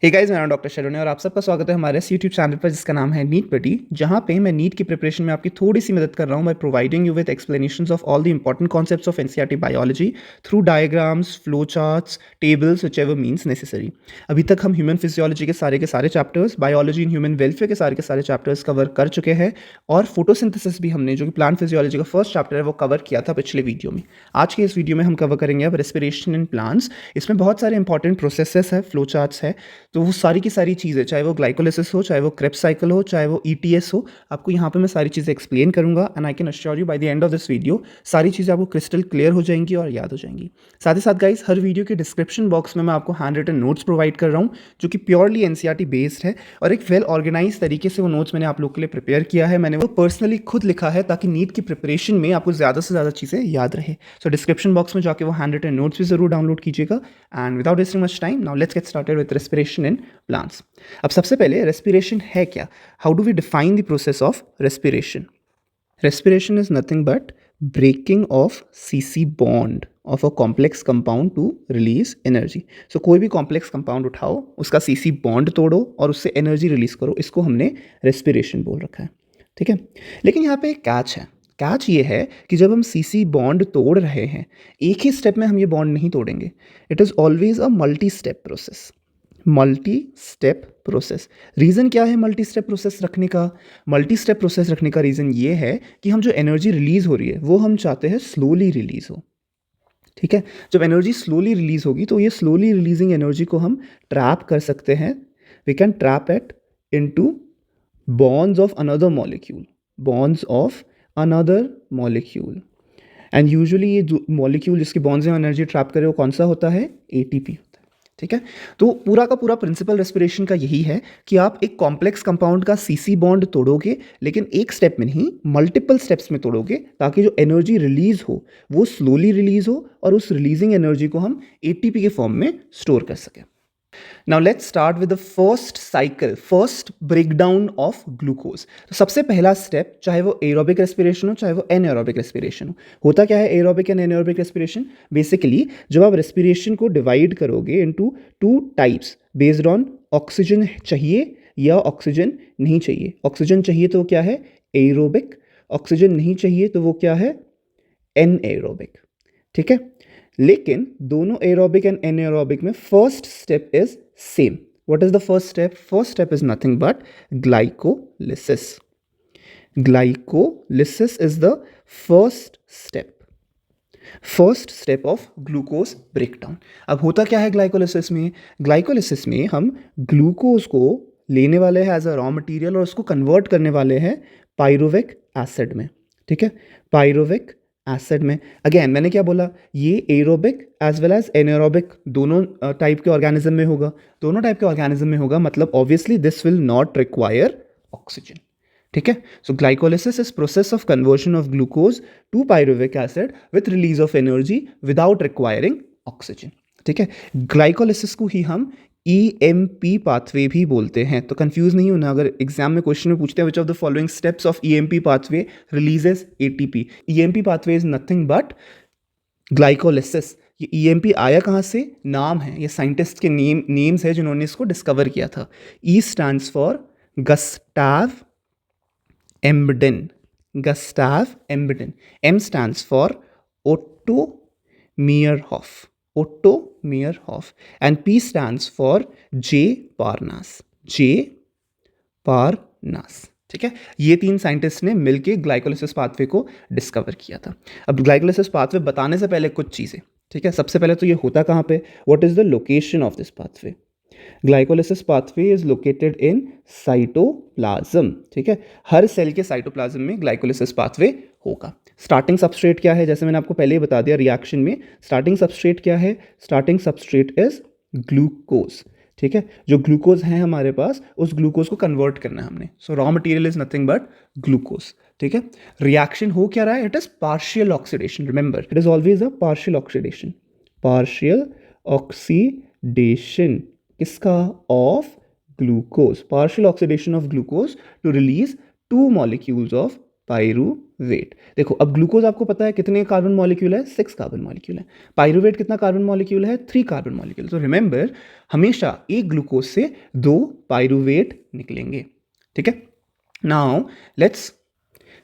Hey guys, मेरा नाम doctor शरण है और आप सबका स्वागत है हमारे इस यूट्यूब चैनल पर जिसका नाम है नीट पटी, जहाँ पे मैं नीट की प्रिपरेशन में आपकी थोड़ी सी मदद कर रहा हूँ by providing you with explanations of all the important concepts of NCERT biology through diagrams, flow charts, tables which ever means necessary. अभी तक हम ह्यूमन फिजियोलॉजी के सारे chapters, biology in human welfare के सारे चैप्टर्स कवर कर चुके हैं और फोटोसिंथेसिस भी हमने, जो कि प्लांट फिजियोलॉजी का फर्स्ट चैप्टर है, वो कवर किया था पिछले वीडियो में। आज के इस वीडियो में हम कवर करेंगे अब रेस्पिरेशन इन प्लांट्स। इसमें बहुत सारे इंपॉर्टेंट प्रोसेसेस है, फ्लो चार्ट्स है, तो वो सारी की सारी चीज़ें, चाहे वो ग्लाइकोलिसिस हो, चाहे वो क्रेब्स साइकिल हो, चाहे वो ईटीएस हो, आपको यहाँ पे मैं सारी चीज़ें एक्सप्लेन करूँगा and I can assure you by the end of this video सारी चीज़ें आपको क्रिस्टल क्लियर हो जाएंगी और याद हो जाएंगी। साथ ही साथ गाइस, हर वीडियो के डिस्क्रिप्शन बॉक्स में मैं आपको हैंड रिटन नोट्स प्रोवाइड कर रहा हूँ, जो कि प्योरली एनसीईआरटी बेस्ड है और एक वेल ऑर्गेनाइज तरीके से वो नोट्स मैंने आप लोग के लिए प्रिपेयर किया है। मैंने वो पर्सनली खुद लिखा है ताकि नीट की प्रिपरेशन में आपको ज़्यादा से ज़्यादा चीज़ें याद रहे। सो डिस्क्रिप्शन बॉक्स में जाके वो हैंड रिटन नोट्स भी ज़रूर डाउनलोड कीजिएगा। And without wasting much time, now let's get started with respiration in plants. अब सबसे पहले रेस्पिरेशन है क्या? How do we define the process of respiration? Respiration is nothing but breaking of CC bond of a complex compound to release energy. So कोई भी complex compound उठाओ, उसका CC bond तोड़ो और उससे एनर्जी रिलीज करो, इसको हमने रेस्पिरेशन बोल रखा है। ठीक है, लेकिन यहाँ पे एक कैच है। कैच ये है कि जब हम सीसी बॉन्ड तोड़ रहे हैं, एक ही स्टेप में हम ये बॉन्ड नहीं तोड़ेंगे। It is always a multi step process. Multi step process. Reason क्या है मल्टी स्टेप प्रोसेस रखने का? मल्टी स्टेप प्रोसेस रखने का रीज़न ये है कि हम जो एनर्जी रिलीज़ हो रही है वो हम चाहते हैं स्लोली रिलीज़ हो। ठीक है, जब एनर्जी स्लोली रिलीज़ होगी तो ये स्लोली रिलीजिंग एनर्जी को हम ट्रैप कर सकते हैं। We can trap it into bonds of another molecule, bonds of another molecule। And usually ये जो मॉलिक्यूल जिसके बॉन्ड्स में एनर्जी ट्रैप करे वो कौन सा होता है? एटीपी होता है। ठीक है, तो पूरा का पूरा प्रिंसिपल रेस्पिरेशन का यही है कि आप एक कॉम्प्लेक्स कंपाउंड का सीसी बॉन्ड तोड़ोगे, लेकिन एक स्टेप में नहीं, मल्टीपल स्टेप्स में तोड़ोगे, ताकि जो एनर्जी रिलीज हो वो स्लोली रिलीज हो और उस रिलीजिंग एनर्जी को हम एटीपी के फॉर्म में स्टोर कर सकें। Now let's start with the first cycle, first breakdown of glucose। तो सबसे पहला स्टेप, चाहे वो एरोबिक रेस्पिरेशन हो चाहे वो एनएरोबिक रेस्पिरेशन हो, होता क्या है aerobic and anaerobic respiration? Basically जब आप रेस्पिरेशन को डिवाइड करोगे into two types based on oxygen चाहिए या ऑक्सीजन नहीं चाहिए। ऑक्सीजन चाहिए तो क्या है? एरोबिक। ऑक्सीजन नहीं चाहिए तो वो क्या है? एनएरोबिक। ठीक है, लेकिन दोनों एरोबिक एंड एनएरोबिक में first step is same. What is the first step? First step is nothing but glycolysis. Glycolysis is the first step, first step of glucose breakdown. अब होता क्या है ग्लाइकोलिसिस में? ग्लाइकोलिसिस में हम ग्लूकोज को लेने वाले हैं एज अ रॉ मटेरियल और उसको कन्वर्ट करने वाले हैं पायरुविक एसिड में। ठीक है, पायरुविक एसिड में। अगेन मैंने क्या बोला? ये aerobic as well as anaerobic दोनों टाइप के ऑर्गेनिज्म में होगा। दोनों टाइप के ऑर्गेनिज्म में होगा, मतलब obviously this will not require oxygen. ठीक है, so glycolysis is process of conversion of glucose to pyruvic acid with release of energy without requiring oxygen. ठीक है, ग्लाइकोलिसिस को ही हम ईएमपी पाथवे भी बोलते हैं। तो कंफ्यूज नहीं होना, अगर एग्जाम में क्वेश्चन में पूछते हैं which of the following steps of EMP pathway releases ATP, EMP pathway is nothing but glycolysis. ये ईएमपी आया कहाँ से? नाम है, ये साइंटिस्ट के नेम्स है जिन्होंने इसको डिस्कवर किया था। E stands for Gustav Embden, Gustav Embden. M stands for Otto Meyerhof, Otto Meyerhof. And P stands for J Parnas, J Parnas. ठीक है, ये तीन साइंटिस्ट ने मिलकर ग्लाइकोलिसिस पाथवे को डिस्कवर किया था। अब ग्लाइकोलिसिस पाथवे बताने से पहले कुछ चीज़ें, ठीक है, सबसे पहले तो ये होता कहाँ पे? What is the location of this pathway? Glycolysis pathway is located in cytoplasm. ठीक है, हर सेल के साइटोप्लाज्म में ग्लाइकोलिसिस पाथवे होगा। स्टार्टिंग सबस्ट्रेट क्या है? जैसे मैंने आपको पहले ही बता दिया रिएक्शन में, स्टार्टिंग सबस्ट्रेट क्या है? Starting substrate is glucose. ठीक है, जो ग्लूकोज है हमारे पास, उस ग्लूकोज को कन्वर्ट करना है हमने। So raw material is nothing but glucose. ठीक है, रिएक्शन हो क्या रहा है? It is partial oxidation. Remember, it is always a partial oxidation, partial oxidation किसका? Of glucose, partial oxidation of glucose to release two molecules of pyruvate. देखो अब glucose आपको पता है कितने कार्बन मॉलिक्यूल है, 6 कार्बन मॉलिक्यूल है। पायरूवेट कितना कार्बन मॉलिक्यूल है, 3 कार्बन मॉलिक्यूल। तो रिमेंबर हमेशा एक ग्लूकोज से 2 पायरूवेट निकलेंगे। ठीक है, now let's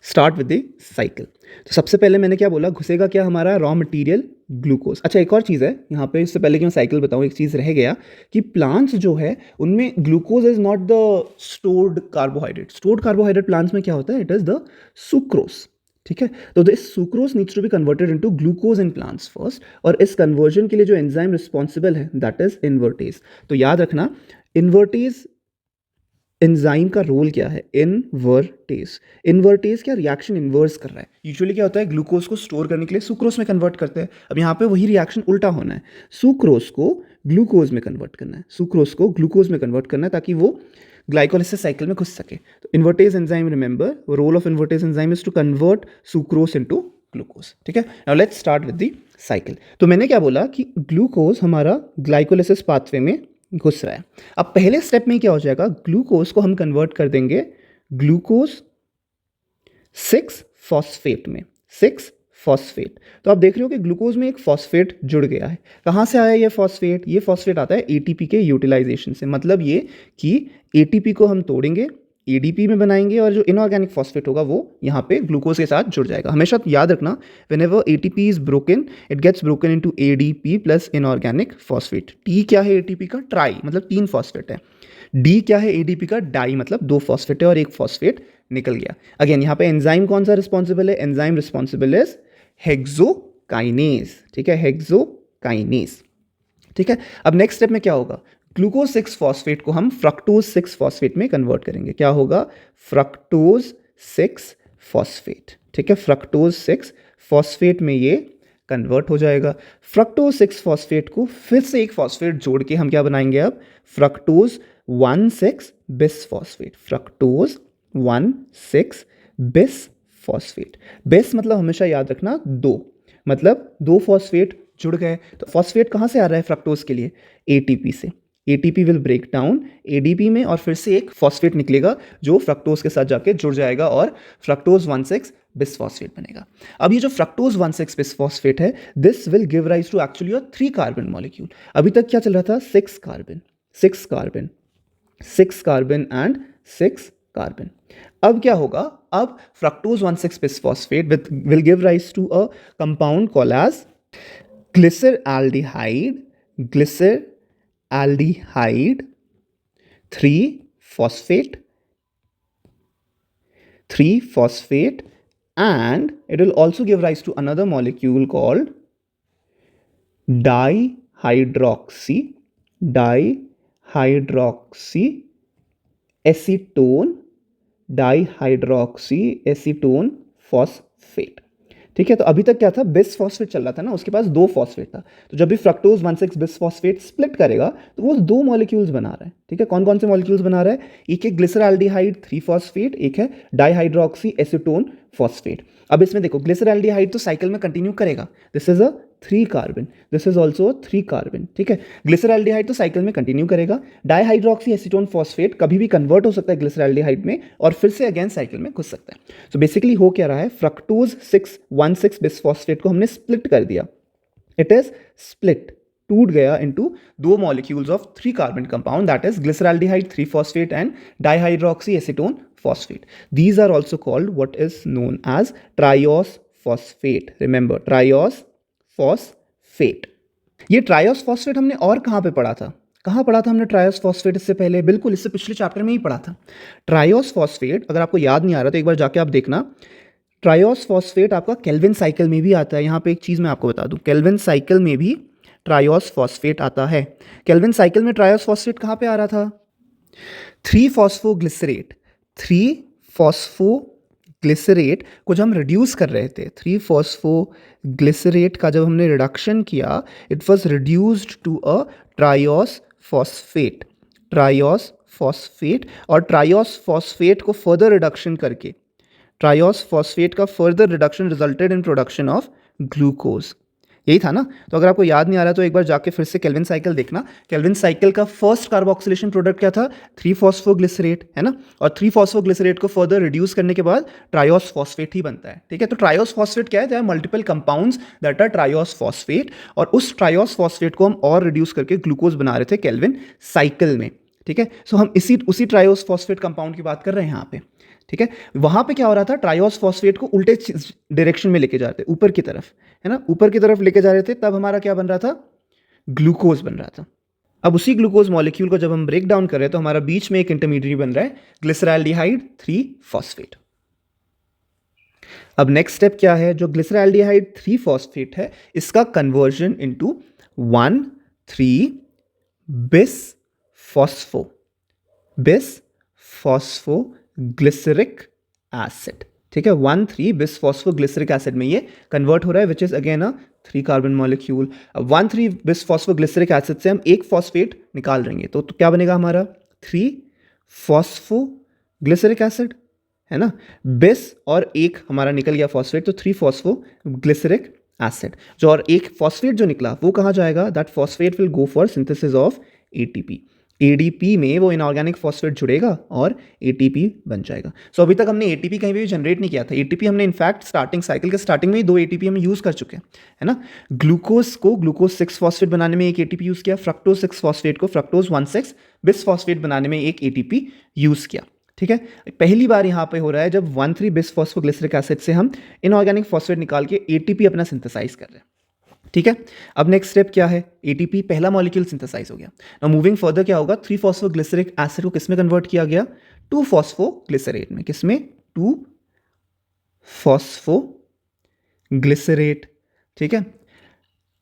start with the cycle. तो सबसे पहले मैंने क्या बोला, घुसेगा क्या हमारा रॉ मटेरियल ग्लूकोज। अच्छा एक और चीज़ है यहाँ पे, इससे पहले कि मैं साइकिल बताऊँ एक चीज़ रह गया कि प्लांट्स जो है उनमें glucose is not the stored carbohydrate. Stored carbohydrate plants में क्या होता है, इट इज़ द सुक्रोज। ठीक है, तो this sucrose needs to be converted into glucose in plants first, और इस कन्वर्जन के लिए जो एंजाइम रिस्पॉन्सिबल है दैट इज इन्वर्टेज। तो याद रखना इन्वर्टेज एंजाइम का रोल क्या है, इनवर्टेज। इन्वर्टेज क्या रिएक्शन इन्वर्स कर रहा है। यूजुअली क्या होता है, ग्लूकोज को स्टोर करने के लिए सुक्रोज में कन्वर्ट करते हैं। अब यहाँ पे वही रिएक्शन उल्टा होना है, सुक्रोज को ग्लूकोज में कन्वर्ट करना है, सुक्रोज को ग्लूकोज में कन्वर्ट करना है ताकि वो ग्लाइकोलिसिस साइकिल में घुस सके। तो invertase enzyme, remember role of invertase enzyme is to convert sucrose into glucose. ठीक है, now let's start with the cycle. तो मैंने क्या बोला कि ग्लूकोज हमारा ग्लाइकोलिसिस पाथवे में घुस रहा है। अब पहले स्टेप में क्या हो जाएगा, ग्लूकोज को हम कन्वर्ट कर देंगे ग्लूकोज 6 फॉस्फेट में, 6 फॉस्फेट। तो आप देख रहे हो कि ग्लूकोज में एक फॉस्फेट जुड़ गया है। कहाँ से आया ये फॉस्फेट, ये फॉस्फेट आता है एटीपी के यूटिलाइजेशन से। मतलब ये कि एटीपी को हम तोड़ेंगे, एडीपी में बनाएंगे, और जो इनऑर्गेनिक फॉस्फेट होगा वो यहाँ पे ग्लूकोज के साथ जुड़ जाएगा। हमेशा याद रखना whenever ATP is broken it gets broken into ADP plus inorganic phosphate. T क्या है एटीपी का, ट्राई मतलब 3 फॉस्फेट है। डी क्या है एडीपी का, डाई मतलब 2 फॉस्फेट है और एक फॉस्फेट निकल गया। अगेन यहाँ पे एंजाइम कौन सा रिस्पॉन्सिबल है, एंजाइम रिस्पॉन्सिबल इज हेक्सोकाइनेज। ठीक है, हेक्सोकाइनेज। ठीक है, अब नेक्स्ट स्टेप में क्या होगा, ग्लूकोज 6 फॉस्फेट को हम फ्रक्टोज 6 फॉस्फेट में कन्वर्ट करेंगे। क्या होगा, फ्रक्टोज 6 फॉस्फेट। ठीक है, फ्रक्टोज 6 फॉस्फेट में ये कन्वर्ट हो जाएगा। फ्रक्टोज 6 फॉस्फेट को फिर से एक फॉस्फेट जोड़ के हम क्या बनाएंगे अब, fructose 1,6 bis phosphate. Fructose 1,6 bis phosphate. बिस मतलब हमेशा याद रखना 2, मतलब 2 फॉस्फेट जुड़ गए। तो फॉस्फेट कहाँ से आ रहा है फ्रक्टोज के लिए, एटीपी से। ATP will break down ADP में और फिर से एक फॉस्फेट निकलेगा जो फ्रक्टोज के साथ जाके जुड़ जाएगा और फ्रक्टोज 1,6 बिस फॉस्फेट बनेगा। अब ये जो फ्रक्टोज 1,6 बिस फॉस्फेट है, this will give rise to actually 3 carbon molecule. अभी तक क्या चल रहा था, 6 carbon, 6 carbon, 6 carbon and 6 carbon. अब क्या होगा, अब fructose 1,6 bis phosphate will give rise to a compound called as glyceraldehyde, glyceraldehyde 3-phosphate, 3-phosphate, and it will also give rise to another molecule called dihydroxy acetone, dihydroxy acetone phosphate। ठीक है, तो अभी तक क्या था, बिस फॉस्फेट चल रहा था ना, उसके पास 2 फॉस्फेट था। तो जब भी फ्रक्टोज 1,6 बिस फॉस्फेट स्प्लिट करेगा तो वो 2 मॉलिक्यूल्स बना रहा है। ठीक है, कौन कौन से मॉलिक्यूल्स बना रहा है, एक है ग्लिसरल्डिहाइड 3 फॉस्फेट, एक है डाइहाइड्रोक्सी एसीटोन फॉस्फेट। अब इसमें देखो ग्लिसरल्डिहाइड तो साइकिल में कंटिन्यू करेगा, this is a 3 carbon, this is also 3 carbon. ठीक है, ग्लिसरल्डिहाइड तो साइकिल में कंटिन्यू करेगा, डाइहाइड्रोक्सी एसीटोन फॉस्फेट कभी भी कन्वर्ट हो सकता है ग्लिसरल्डिहाइड में और फिर से अगेन साइकिल में घुस सकता है। सो बेसिकली हो क्या रहा है, फ्रक्टोज 1,6 बिस फॉस्फेट को हमने स्प्लिट कर दिया, इट इज स्प्लिट, टूट गया into 2 molecules of 3 carbon compound, that is glyceraldehyde 3 phosphate and dihydroxy acetone phosphate. These are also called what is known as triose phosphate. Remember, triose phosphate. ये triose phosphate हमने और कहाँ पे पढ़ा था, कहाँ पढ़ा था हमने ट्रायोस फॉस्फेट इससे पहले, बिल्कुल इससे पिछले चैप्टर में ही पढ़ा था। ट्रायोस फॉस्फेट अगर आपको याद नहीं आ रहा तो एक बार जाके आप देखना, ट्रायोस फॉस्फेट आपका केल्विन साइकिल में भी आता है। यहाँ पे एक चीज़ मैं आपको बता दूँ, केल्विन साइकिल में भी ट्रायोस फॉस्फेट आता है। केल्विन साइकिल में ट्रायोस फॉस्फेट कहाँ पे आ रहा था, 3-फॉस्फोग्लिसरेट, 3-फॉस्फोग्लिसरेट को जब हम रिड्यूस कर रहे थे, 3-फॉस्फोग्लिसरेट का जब हमने रिडक्शन किया, it was reduced to a triose phosphate, triose phosphate. और ट्रायोस फॉस्फेट को फर्दर रिडक्शन करके, ट्रायोस फॉस्फेट का further reduction resulted in production of glucose. यही था ना। तो अगर आपको याद नहीं आ रहा तो एक बार जाके फिर से केल्विन साइकिल देखना। केल्विन साइकिल का फर्स्ट कार्बोक्सिलेशन प्रोडक्ट क्या था? 3-फॉस्फोग्लिसरेट, है ना। और 3-फॉस्फोग्लिसरेट को फर्दर रिड्यूस करने के बाद ट्रायोस फॉस्फेट ही बनता है, ठीक है। तो ट्रायोस फॉस्फेट क्या है? There are multiple compounds that are triose phosphate, और उस ट्रायोस फॉस्फेट को हम और रिड्यूस करके ग्लूकोज बना रहे थे केल्विन साइकिल में, ठीक है। सो हम उसी ट्रायोस फॉस्फेट कंपाउंड की बात कर रहे हैं यहाँ पे, ठीक है। वहां पे क्या हो रहा था? ट्रायोस फॉस्फेट को उल्टे डायरेक्शन में लेके जा रहे थे, ऊपर की तरफ, है ना, ऊपर की तरफ लेके जा रहे थे। तब हमारा क्या बन रहा था? ग्लूकोज बन रहा था। अब उसी ग्लूकोज मॉलिक्यूल को जब हम ब्रेक डाउन कर रहे हैं तो हमारा बीच में एक इंटरमीडिएट बन रहा है, ग्लिसरॉल्डिहाइड 3-फॉस्फेट। अब नेक्स्ट स्टेप क्या है? जो ग्लिसरॉल्डिहाइड 3-फॉस्फेट है, इसका कन्वर्जन इनटू 1,3-बिस फॉस्फो ग्लिसरिक एसिड, ठीक है। 1,3-बिस फॉस्फोग्लिसरिक एसिड में ये कन्वर्ट हो रहा है, विच is again a 3 carbon molecule. अब 1,3-बिस फॉस्फोग्लिसरिक एसिड से हम एक फॉस्फेट निकाल देंगे तो क्या बनेगा हमारा? 3-फॉस्फोग्लिसरिक एसिड, है ना। बिस और एक हमारा निकल गया फॉस्फेट, तो 3-फॉस्फोग्लिसरिक एसिड। जो और एक फॉस्फेट जो निकला वो कहाँ जाएगा? That phosphate will go for synthesis of ATP. ADP में वो इनऑर्गेनिक फॉस्फेट जुड़ेगा और एटीपी बन जाएगा। सो अभी तक हमने एटीपी कहीं भी जनरेट नहीं किया था। एटीपी हमने इनफैक्ट स्टार्टिंग साइकिल के स्टार्टिंग में ही 2 एटीपी हम यूज़ कर चुके हैं, है ना। ग्लूकोज को ग्लूकोज 6 फॉस्फेट बनाने में एक एटीपी यूज़ किया, फ्रक्टोज 6 फॉस्फेट को फ्रक्टोज 1,6 बिस फॉस्फेट बनाने में एक एटीपी यूज़ किया, ठीक है। पहली बार यहाँ पे हो रहा है जब 1,3-बिस फॉस्फोग्लिसरिक एसिड से हम इनऑर्गेनिक फॉस्फेट निकाल के एटीपी अपना सिंथेसाइज कर रहे हैं, ठीक है। अब नेक्स्ट स्टेप क्या है? एटीपी पहला मॉलिक्यूल सिंथेसाइज हो गया। नाउ मूविंग फर्दर क्या होगा? 3-फॉस्फोग्लिसरिक एसिड को किसमें कन्वर्ट किया गया? 2-फॉस्फोग्लिसरेट में। किसमें? 2-फॉस्फोग्लिसरेट, ठीक है।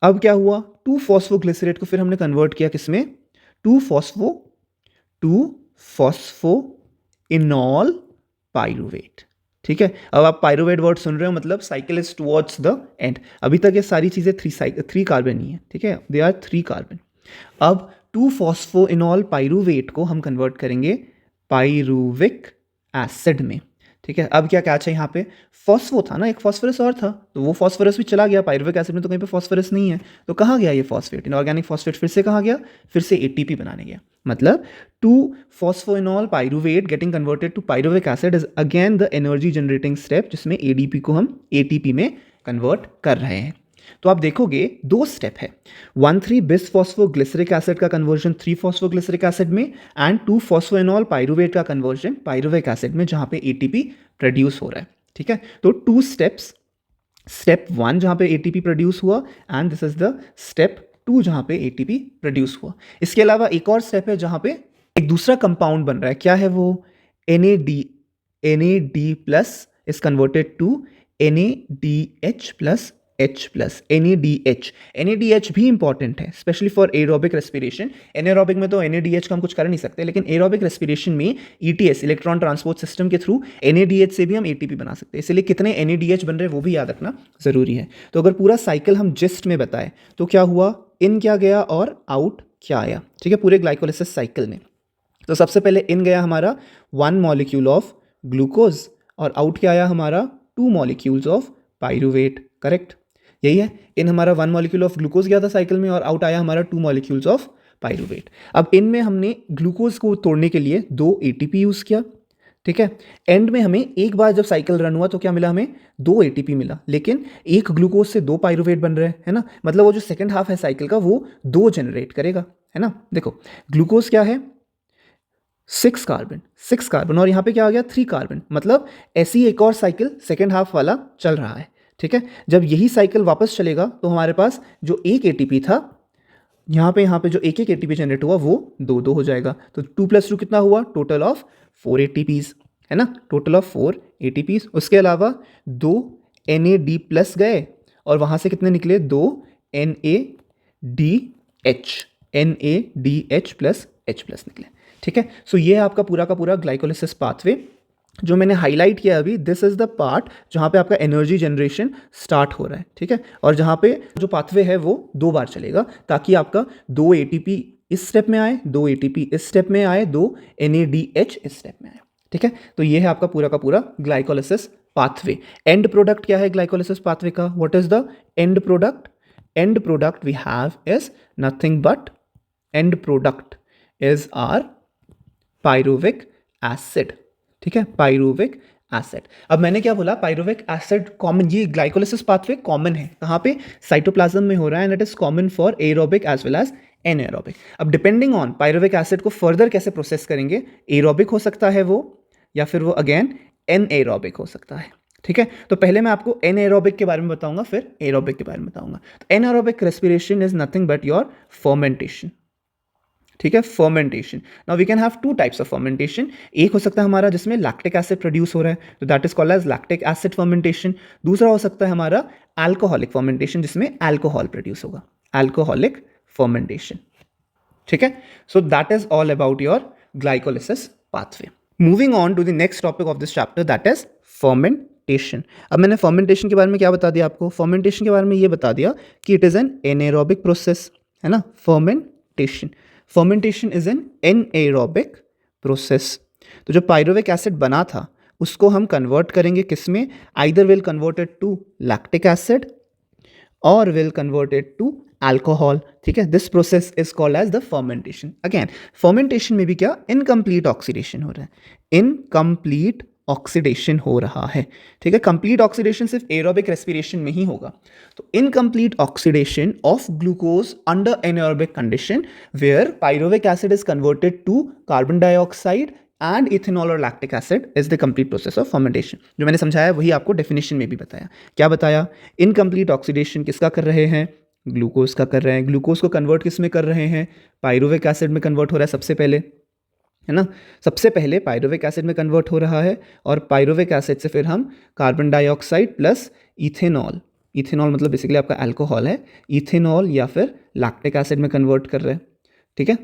अब क्या हुआ? 2-फॉस्फोग्लिसरेट को फिर हमने कन्वर्ट किया किसमें? 2-फॉस्फो इनॉल पाइरुवेट, ठीक है। अब आप पाइरुवेट वर्ड सुन रहे हो, मतलब cycle is towards the end. अभी तक ये सारी चीज़ें 3 कार्बन ही है, ठीक है। They are 3 carbon. अब 2-फॉस्फोइनॉल पाइरुवेट को हम कन्वर्ट करेंगे पाइरुविक एसिड में, ठीक है। अब क्या कैच है यहाँ पे? फॉस्फो था ना, एक फॉस्फोरस और था, तो वो फॉस्फोरस भी चला गया पाइरुविक एसिड में, तो कहीं पे फॉस्फोरस नहीं है। तो कहाँ गया ये फॉस्फेट? इनऑर्गेनिक फॉस्फेट फिर से कहाँ गया? फिर से एटीपी बनाने गया। मतलब two phosphoenol pyruvate getting converted to pyruvic acid is again the energy generating step, जिसमें एडीपी को हम एटीपी में कन्वर्ट कर रहे हैं। तो आप देखोगे 2 स्टेप है, 1,3-बिस फॉस्फोग्लिसरिक एसिड का कन्वर्जन 3-फॉस्फोग्लिसरिक एसिड में, एंड 2-फॉस्फोइनॉल पाइरुवेट का कन्वर्जन पाइरुविक एसिड में, जहां पे एटीपी प्रोड्यूस हो रहा है, ठीक है। तो 2 स्टेप्स, स्टेप 1 जहां पे एटीपी प्रोड्यूस हुआ, and this is the step 2 जहां पे एटीपी प्रोड्यूस हुआ। इसके अलावा एक और स्टेप है जहां पे एक दूसरा कंपाउंड बन रहा है। क्या है वो? NAD plus is converted to NADH plus H plus NADH भी इंपॉर्टेंट है, especially for aerobic respiration. Anaerobic में तो NADH का हम कुछ कर नहीं सकते, लेकिन एरोबिक रेस्पिरेशन में ETS इलेक्ट्रॉन ट्रांसपोर्ट सिस्टम के थ्रू NADH से भी हम ATP बना सकते हैं। इसलिए कितने NADH बन रहे हैं वो भी याद रखना जरूरी है। तो अगर पूरा साइकिल हम जिस्ट में बताएं तो क्या हुआ? इन क्या गया और आउट क्या आया, ठीक है, पूरे ग्लाइकोलिसिस साइकिल में। तो सबसे पहले इन गया हमारा 1 मॉलिक्यूल ऑफ ग्लूकोज, और आउट क्या आया हमारा? 2 मॉलिक्यूल्स ऑफ पाइरुवेट, करेक्ट। यही है, इन हमारा 1 मॉलिक्यूल ऑफ ग्लूकोज गया था साइकिल में, और आउट आया हमारा 2 मॉलिक्यूल्स ऑफ पाइरुवेट। अब इनमें हमने ग्लूकोज को तोड़ने के लिए 2 ATP यूज़ किया, ठीक है। एंड में हमें एक बार जब साइकिल रन हुआ तो क्या मिला? हमें 2 ATP मिला, लेकिन एक ग्लूकोज से 2 पाइरुवेट बन रहे हैं, है ना। मतलब वो जो सेकेंड हाफ है साइकिल का वो 2 जनरेट करेगा, है ना। देखो ग्लूकोज क्या है? 6 कार्बन, और यहाँ पे क्या आ गया? 3 कार्बन। मतलब ऐसी एक और साइकिल सेकेंड हाफ वाला चल रहा है, ठीक है। जब यही साइकिल वापस चलेगा तो हमारे पास जो एक एटीपी था, यहाँ पे जो एक एटीपी जनरेट हुआ वो 2 हो जाएगा। तो 2 + 2 कितना हुआ? टोटल ऑफ 4 ATPs, है ना, टोटल ऑफ 4 ATPs। उसके अलावा 2 NAD प्लस गए, और वहाँ से कितने निकले? 2 NADH प्लस H प्लस निकले, ठीक है। सो ये है आपका पूरा का पूरा ग्लाइकोलिसिस पाथवे जो मैंने हाईलाइट किया अभी। दिस इज द पार्ट जहाँ पे आपका एनर्जी जनरेशन स्टार्ट हो रहा है, ठीक है, और जहाँ पे जो पाथवे है वो 2 बार चलेगा, ताकि आपका 2 ATP इस स्टेप में आए, 2 ATP इस स्टेप में आए, 2 NADH इस स्टेप में आए, ठीक है। तो ये है आपका पूरा का पूरा ग्लाइकोलिसिस पाथवे। एंड प्रोडक्ट क्या है ग्लाइकोलिसिस पाथवे का? What is the end product? end product we have is nothing but end product is our pyruvic acid. ठीक है, pyruvic एसिड. अब मैंने क्या बोला, पायरुविक एसिड कॉमन, ये ग्लाइकोलिसिस पाथवे कॉमन है कहाँ पे, साइटोप्लाज्म में हो रहा है, and it is common for aerobic as well as anaerobic. अब डिपेंडिंग ऑन पायरुविक एसिड को फर्दर कैसे प्रोसेस करेंगे, एरोबिक हो सकता है वो, या फिर वो अगेन एनएरोबिक हो सकता है. ठीक है, तो पहले मैं आपको एनएरोबिक के बारे में बताऊंगा, फिर एरोबिक के बारे में बताऊंगा. तो anaerobic respiration is nothing but your fermentation. ठीक है, fermentation. Now we can have two types of fermentation. एक हो सकता है हमारा जिसमें लैक्टिक एसिड प्रोड्यूस हो रहा है, तो that is called as lactic acid fermentation. दूसरा हो सकता है हमारा अल्कोहलिक फर्मेंटेशन, जिसमें अल्कोहल प्रोड्यूस होगा, अल्कोहलिक फर्मेंटेशन. ठीक है, so that is all about your glycolysis pathway. Moving on to the next topic of this chapter, that is fermentation. अब मैंने फर्मेंटेशन के बारे में क्या बता दिया आपको, फर्मेंटेशन के बारे में ये बता दिया कि it is an anaerobic process, है ना. Fermentation is an anaerobic process. तो जो पायरुविक एसिड बना था उसको हम कन्वर्ट करेंगे किस में, either will convert it to lactic acid और will convert it to alcohol. ठीक है, this process is called as the fermentation. Again fermentation में भी क्या, इनकम्प्लीट ऑक्सीडेशन हो रहा है, इनकम्प्लीट ऑक्सीडेशन हो रहा है. ठीक है, कंप्लीट ऑक्सीडेशन सिर्फ एरोबिक रेस्पिरेशन में ही होगा. तो incomplete oxidation of glucose under anaerobic condition where pyruvic acid is converted to carbon dioxide and ethanol और lactic acid is the complete process of fermentation. जो मैंने समझाया वही आपको डेफिनेशन में भी बताया. क्या बताया, इनकम्प्लीट ऑक्सीडेशन किसका कर रहे हैं, ग्लूकोज का कर रहे हैं. ग्लूकोज को कन्वर्ट किस में कर रहे हैं, पायरुविक एसिड में कन्वर्ट हो रहा है सबसे पहले, है ना. सबसे पहले पायरुविक एसिड में कन्वर्ट हो रहा है, और पायरुविक एसिड से फिर हम carbon dioxide plus ethanol, ethanol मतलब बेसिकली आपका अल्कोहल है, इथेनॉल या फिर लैक्टिक एसिड में कन्वर्ट कर रहे हैं. ठीक है,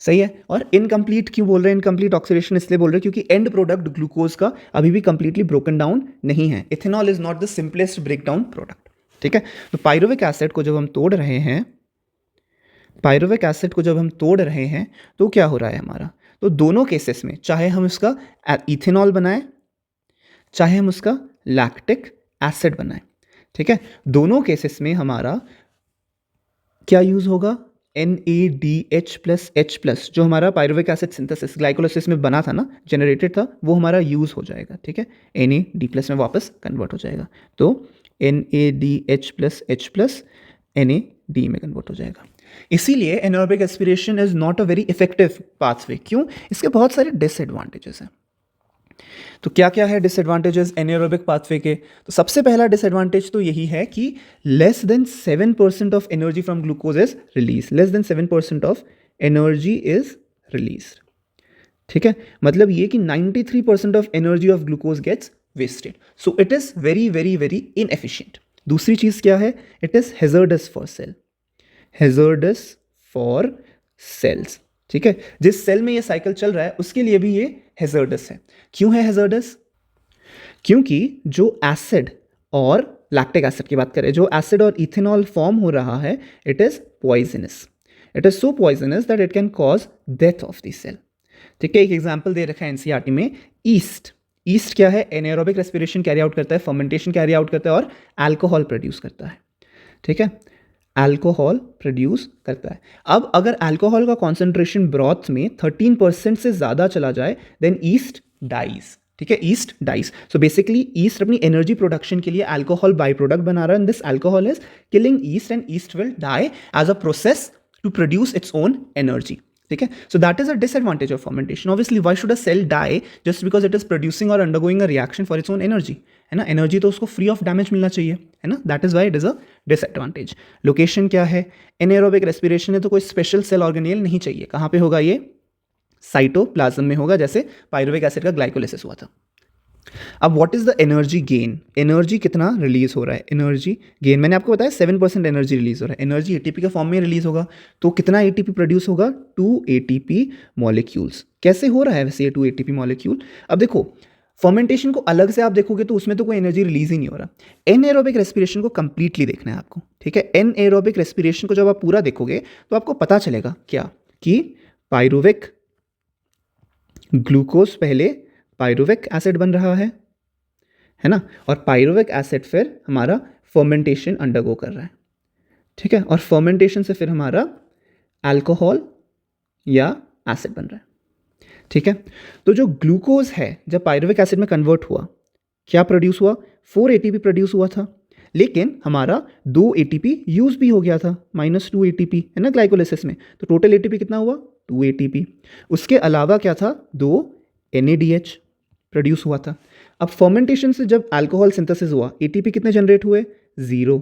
सही है. और इनकम्प्लीट क्यों बोल रहे हैं, इनकम्प्लीट ऑक्सीडेशन इसलिए बोल रहे हैं क्योंकि एंड प्रोडक्ट ग्लूकोज का अभी भी कंप्लीटली ब्रोकन डाउन नहीं है. Ethanol is not the simplest break down product. ठीक है, तो पायरुविक एसिड को जब हम तोड़ रहे हैं, पायरुविक एसिड को जब हम तोड़ रहे हैं तो क्या हो रहा है हमारा, तो दोनों केसेस में चाहे हम इसका इथेनॉल बनाएं, चाहे हम उसका लैक्टिक एसिड बनाएं, ठीक है, दोनों केसेस में हमारा क्या यूज होगा, NADH प्लस H प्लस, जो हमारा पायरुविक एसिड सिंथेसिस ग्लाइकोलिसिस में बना था ना, जनरेटेड था, वो हमारा यूज हो जाएगा. ठीक है, NAD प्लस में वापस कन्वर्ट हो जाएगा. तो NADH plus H plus NAD में कन्वर्ट हो जाएगा. इसीलिए anaerobic aspiration is not a very effective pathway. क्यों, इसके बहुत सारे डिसएडवांटेजेस हैं. तो क्या क्या है डिसएडवांटेजेस एनारोबिक पाथवे के, तो सबसे पहला डिसएडवांटेज तो यही है कि less than 7% of energy from glucose is release, less than 7% of energy is release. ठीक है, मतलब ये कि 93% of energy of glucose gets wasted. So it is very very very inefficient. दूसरी चीज क्या है, it is hazardous for cell, hazardous for cells. ठीक है, जिस सेल में ये साइकिल चल रहा है उसके लिए भी ये हैजर्डस है. क्यों है हैजर्डस, क्योंकि जो एसिड और लैक्टिक एसिड की बात करें, जो एसिड और इथेनॉल फॉर्म हो रहा है, it is poisonous. It is so poisonous that it can cause death of the cell. ठीक है, एक एग्जाम्पल दे रखा है एनसीईआरटी में, ईस्ट. ईस्ट क्या है, एनारोबिक रेस्पिरेशन कैरी आउट करता है, फर्मेंटेशन कैरी आउट करता है और अल्कोहल प्रोड्यूस करता है. ठीक है, अल्कोहल प्रोड्यूस करता है. अब अगर अल्कोहल का कॉन्सेंट्रेशन ब्रॉथ में 13% से ज़्यादा चला जाए, देन ईस्ट डाइज. ठीक है, yeast dies. So basically yeast अपनी एनर्जी प्रोडक्शन के लिए अल्कोहल बाई प्रोडक्ट बना रहा है, and this alcohol is killing yeast, and yeast will die as a process to produce its own energy. ठीक है, so that is a disadvantage of fermentation. Obviously why should a cell die just because it is producing और undergoing a reaction for its own energy, है ना. Energy तो उसको free of damage मिलना चाहिए, है ना. That is why it is a disadvantage. Location क्या है, एनारोबिक रेस्पिरेशन है तो कोई स्पेशल सेल ऑर्गेनेल नहीं चाहिए. कहाँ पे होगा ये, साइटोप्लाज्म में होगा, जैसे पायरुविक एसिड का ग्लाइकोलिसिस हुआ था. अब what is the energy gain, energy कितना रिलीज हो रहा है, एनर्जी गेन मैंने आपको बताया 7% एनर्जी रिलीज हो रहा है. एनर्जी एटीपी के फॉर्म में रिलीज होगा, तो कितना एटीपी प्रोड्यूस होगा, 2 ATP मॉलिक्यूल्स. कैसे हो रहा है वैसे ये 2 ATP मॉलिक्यूल, अब देखो फर्मेंटेशन को अलग से आप देखोगे तो उसमें तो कोई एनर्जी रिलीज ही नहीं हो रहा. एनएरोबिक रेस्पिरेशन को कंप्लीटली देखना है आपको. ठीक है, एनएरोबिक रेस्पिरेशन को जब आप पूरा देखोगे तो आपको पता चलेगा क्या, कि पायरुविक ग्लूकोज पहले पायरुविक एसिड बन रहा है ना, और पायरुविक एसिड फिर हमारा फर्मेंटेशन अंडरगो कर रहा है. ठीक है, और फर्मेंटेशन से फिर हमारा अल्कोहल या एसिड बन रहा है। ठीक है, तो जो ग्लूकोज है जब पायरुविक एसिड में कन्वर्ट हुआ, क्या प्रोड्यूस हुआ? 4 ATP प्रोड्यूस हुआ था, लेकिन हमारा 2 ATP यूज भी हो गया था, -2 ATP है ना ग्लाइकोलिसिस में, तो टोटल ATP कितना हुआ? 2 ATP। उसके अलावा क्या था? 2 NADH प्रोड्यूस हुआ था। अब फर्मेंटेशन से जब अल्कोहल सिंथेसिस हुआ, ATP कितने जनरेट हुए? 0।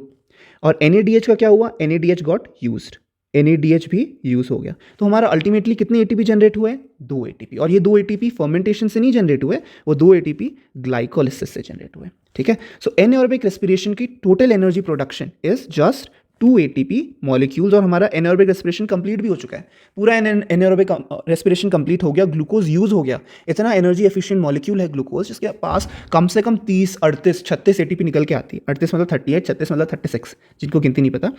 और NADH का क्या हुआ? NADH गॉट यूज्ड, NADH भी यूज हो गया। तो हमारा अल्टीमेटली कितने ATP जनरेट हुए? 2 ATP। और ये 2 ATP फर्मेंटेशन से नहीं जनरेट हुए, वो 2 ATP ग्लाइकोलिसिस से जनरेट हुए। ठीक है, सो एनाएरोबिक रेस्पिरेशन की total energy production is just 2 ATP molecules, और हमारा एनाएरोबिक रेस्पिरेशन कंप्लीट भी हो चुका है। पूरा एनाएरोबिक रेस्पिरेशन कंप्लीट हो गया, ग्लूकोज यूज हो गया। इतना एनर्जी एफिशिएंट मॉलिक्यूल है ग्लूकोज, जिसके पास कम से कम 30, 38, 36 ATP निकल के आती है। 38 मतलब 38, 36 मतलब 36, जिनको गिनती नहीं पता।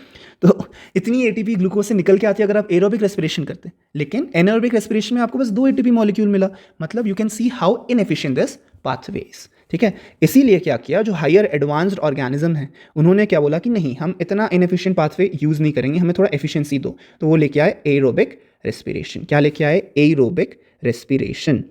तो इतनी ATP ग्लूकोज से निकल के आती है अगर आप एरोबिक रेस्पिरेशन करते हैं। लेकिन एनाएरोबिक रेस्पिरेशन में आपको बस 2 ATP मॉलिक्यूल मिला। मतलब you can see how inefficient this pathways. ठीक है, इसीलिए क्या किया, जो हायर एडवांस्ड ऑर्गेनिज्म है उन्होंने क्या बोला कि नहीं, हम इतना इनएफिशिएंट पाथवे यूज नहीं करेंगे, हमें थोड़ा एफिशिएंसी दो। तो वो लेके आए एरोबिक रेस्पिरेशन। क्या लेके आए? Aerobic respiration.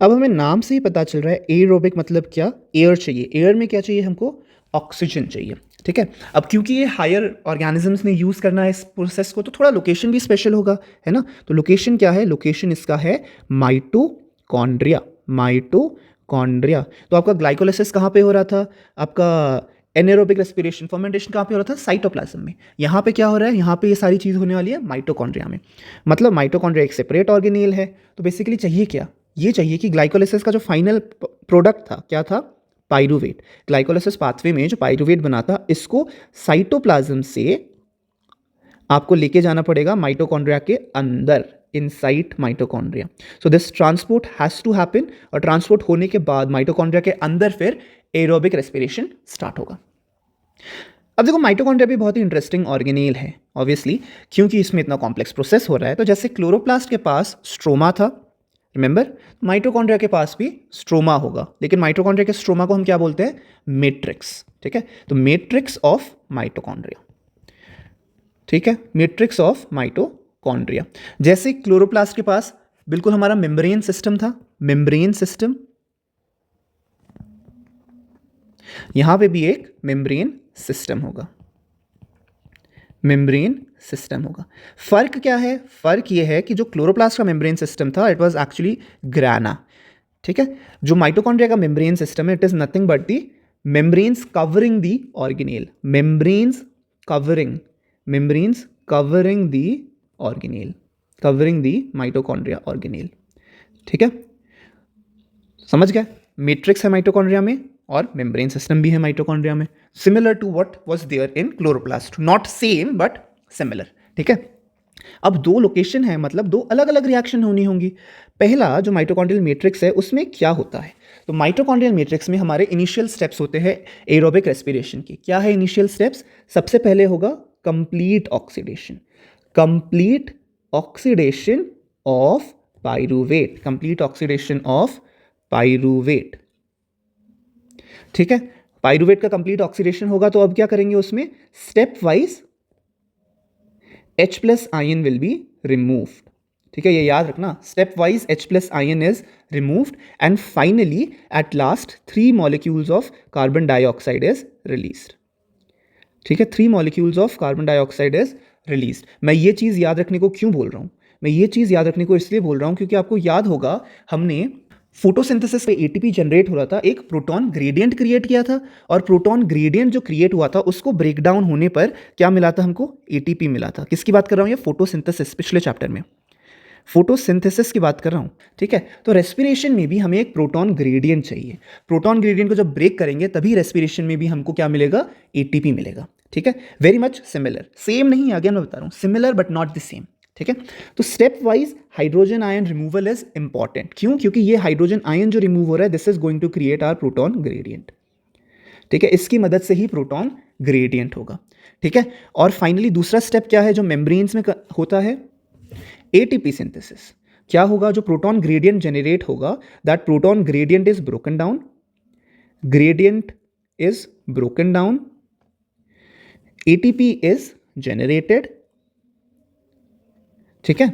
अब हमें नाम से ही पता चल रहा है एरोबिक मतलब क्या? एयर चाहिए। एयर में क्या चाहिए हमको? ऑक्सीजन चाहिए। ठीक है, अब क्योंकि ये हायर ऑर्गेनिजम्स ने यूज़ करना है इस प्रोसेस को, तो थोड़ा लोकेशन भी स्पेशल होगा, है ना। तो लोकेशन क्या है? लोकेशन इसका है माइटोकॉन्ड्रिया। माइटोकॉन्ड्रिया। तो आपका ग्लाइकोलाइसिस कहाँ पे हो रहा था? आपका एनाएरोबिक रेस्पिरेशन, फर्मेंटेशन कहाँ पे हो रहा था? साइटोप्लाज्म में। यहाँ पे क्या हो रहा है? यहाँ पे ये सारी चीज़ होने वाली है माइटोकॉन्ड्रिया में। मतलब माइटोकॉन्ड्रिया एक सेपरेट ऑर्गेनेल है। तो बेसिकली चाहिए क्या? ये चाहिए कि ग्लाइकोलाइसिस का जो फाइनल प्रोडक्ट था क्या था? पाइरूवेट। ग्लाइकोलाइसिस पाथवे में जो पाइरूवेट बना था, इसको साइटोप्लाज्म से आपको लेके जाना पड़ेगा माइटोकॉन्ड्रिया के अंदर, inside mitochondria. So this transport has to happen, और ट्रांसपोर्ट होने के बाद माइटोकॉन्ड्रिया के अंदर फिर एरोबिक रेस्पिरेशन स्टार्ट होगा। अब देखो, माइटोकॉन्ड्रिया भी बहुत ही इंटरेस्टिंग ऑर्गेनेल है ऑब्वियसली, क्योंकि इसमें इतना कॉम्प्लेक्स प्रोसेस हो रहा है। तो जैसे क्लोरोप्लास्ट के पास स्ट्रोमा था, रिमेंबर, माइटोकॉन्ड्रिया के पास भी स्ट्रोमा होगा, लेकिन माइटोकॉन्ड्रिया के स्ट्रोमा को हम क्या बोलते हैं? मैट्रिक्स। ठीक है, तो मैट्रिक्स ऑफ माइटोकॉन्ड्रिया। ठीक है, मैट्रिक्स ऑफ माइटोकॉन्ड्रिया। जैसे क्लोरोप्लास्ट के पास बिल्कुल हमारा मेम्ब्रेन सिस्टम था, मेम्ब्रेन सिस्टम, यहां पे भी एक मेम्ब्रेन सिस्टम होगा, मेम्ब्रेन सिस्टम होगा। फर्क क्या है? फर्क ये है कि जो क्लोरोप्लास्ट का मेम्ब्रेन सिस्टम था, इट वाज एक्चुअली ग्राना। ठीक है, जो माइटोकॉन्ड्रिया का मेम्ब्रेन सिस्टम है, it is nothing but the membranes covering the organelle, membranes covering, membranes covering the organelle, covering the mitochondria organelle. ठीक है, समझ गए? मैट्रिक्स है माइटोकॉन्ड्रिया में और मेम्ब्रेन सिस्टम भी है माइटोकॉन्ड्रिया में, similar to what was there in chloroplast, not same but similar. ठीक है, अब 2 लोकेशन है, मतलब 2 अलग अलग रिएक्शन होनी होंगी। पहला जो माइटोकॉन्ड्रियल मैट्रिक्स है उसमें क्या होता है? तो माइटोकॉन्ड्रियल मैट्रिक्स में हमारे इनिशियल स्टेप्स होते हैं एरोबिक रेस्पिरेशन की। क्या है इनिशियल स्टेप्स? सबसे पहले होगा complete oxidation, complete oxidation of pyruvate, complete oxidation of pyruvate. ठीक है, पाइरूवेट का कंप्लीट ऑक्सीडेशन होगा, तो अब क्या करेंगे उसमें? Step wise H+ ion will be removed. ठीक है, ये याद रखना, step wise H+ ion is removed, and finally at last 3 molecules of carbon dioxide is released. ठीक है, 3 molecules of carbon dioxide is released. मैं ये चीज़ याद रखने को क्यों बोल रहा हूँ? मैं ये चीज़ याद रखने को इसलिए बोल रहा हूँ क्योंकि आपको याद होगा हमने फोटोसिंथेसिस पे ATP जनरेट हो रहा था, एक प्रोटॉन ग्रेडियंट क्रिएट किया था, और प्रोटॉन ग्रेडियंट जो क्रिएट हुआ था उसको ब्रेक डाउन होने पर क्या मिला था हमको? ATP मिला था। किसकी बात कर रहा हूँ? ये फोटोसिंथेसिस, पिछले चैप्टर में फोटोसिंथेसिस की बात कर रहा हूँ। ठीक है, तो रेस्पिरेशन में भी हमें एक प्रोटॉन ग्रेडियंट चाहिए। प्रोटॉन ग्रेडियंट को जब ब्रेक करेंगे तभी रेस्पिरेशन में भी हमको क्या मिलेगा? ATP मिलेगा। ठीक है, वेरी मच सिमिलर, सेम नहीं, आगे मैं बता रहा हूँ, similar but not the same. ठीक है, तो step wise hydrogen ion removal is important. क्यों? क्योंकि ये हाइड्रोजन आयन जो रिमूव हो रहा है, this is going to create our proton gradient. ठीक है, इसकी मदद से ही प्रोटॉन ग्रेडियंट होगा। ठीक है, और फाइनली दूसरा स्टेप क्या है जो मेम्ब्रेन्स में होता है? ATP synthesis. क्या होगा? जो प्रोटॉन ग्रेडियंट जनरेट होगा, that proton gradient is broken down, gradient is broken down, ATP is generated, ठीक है,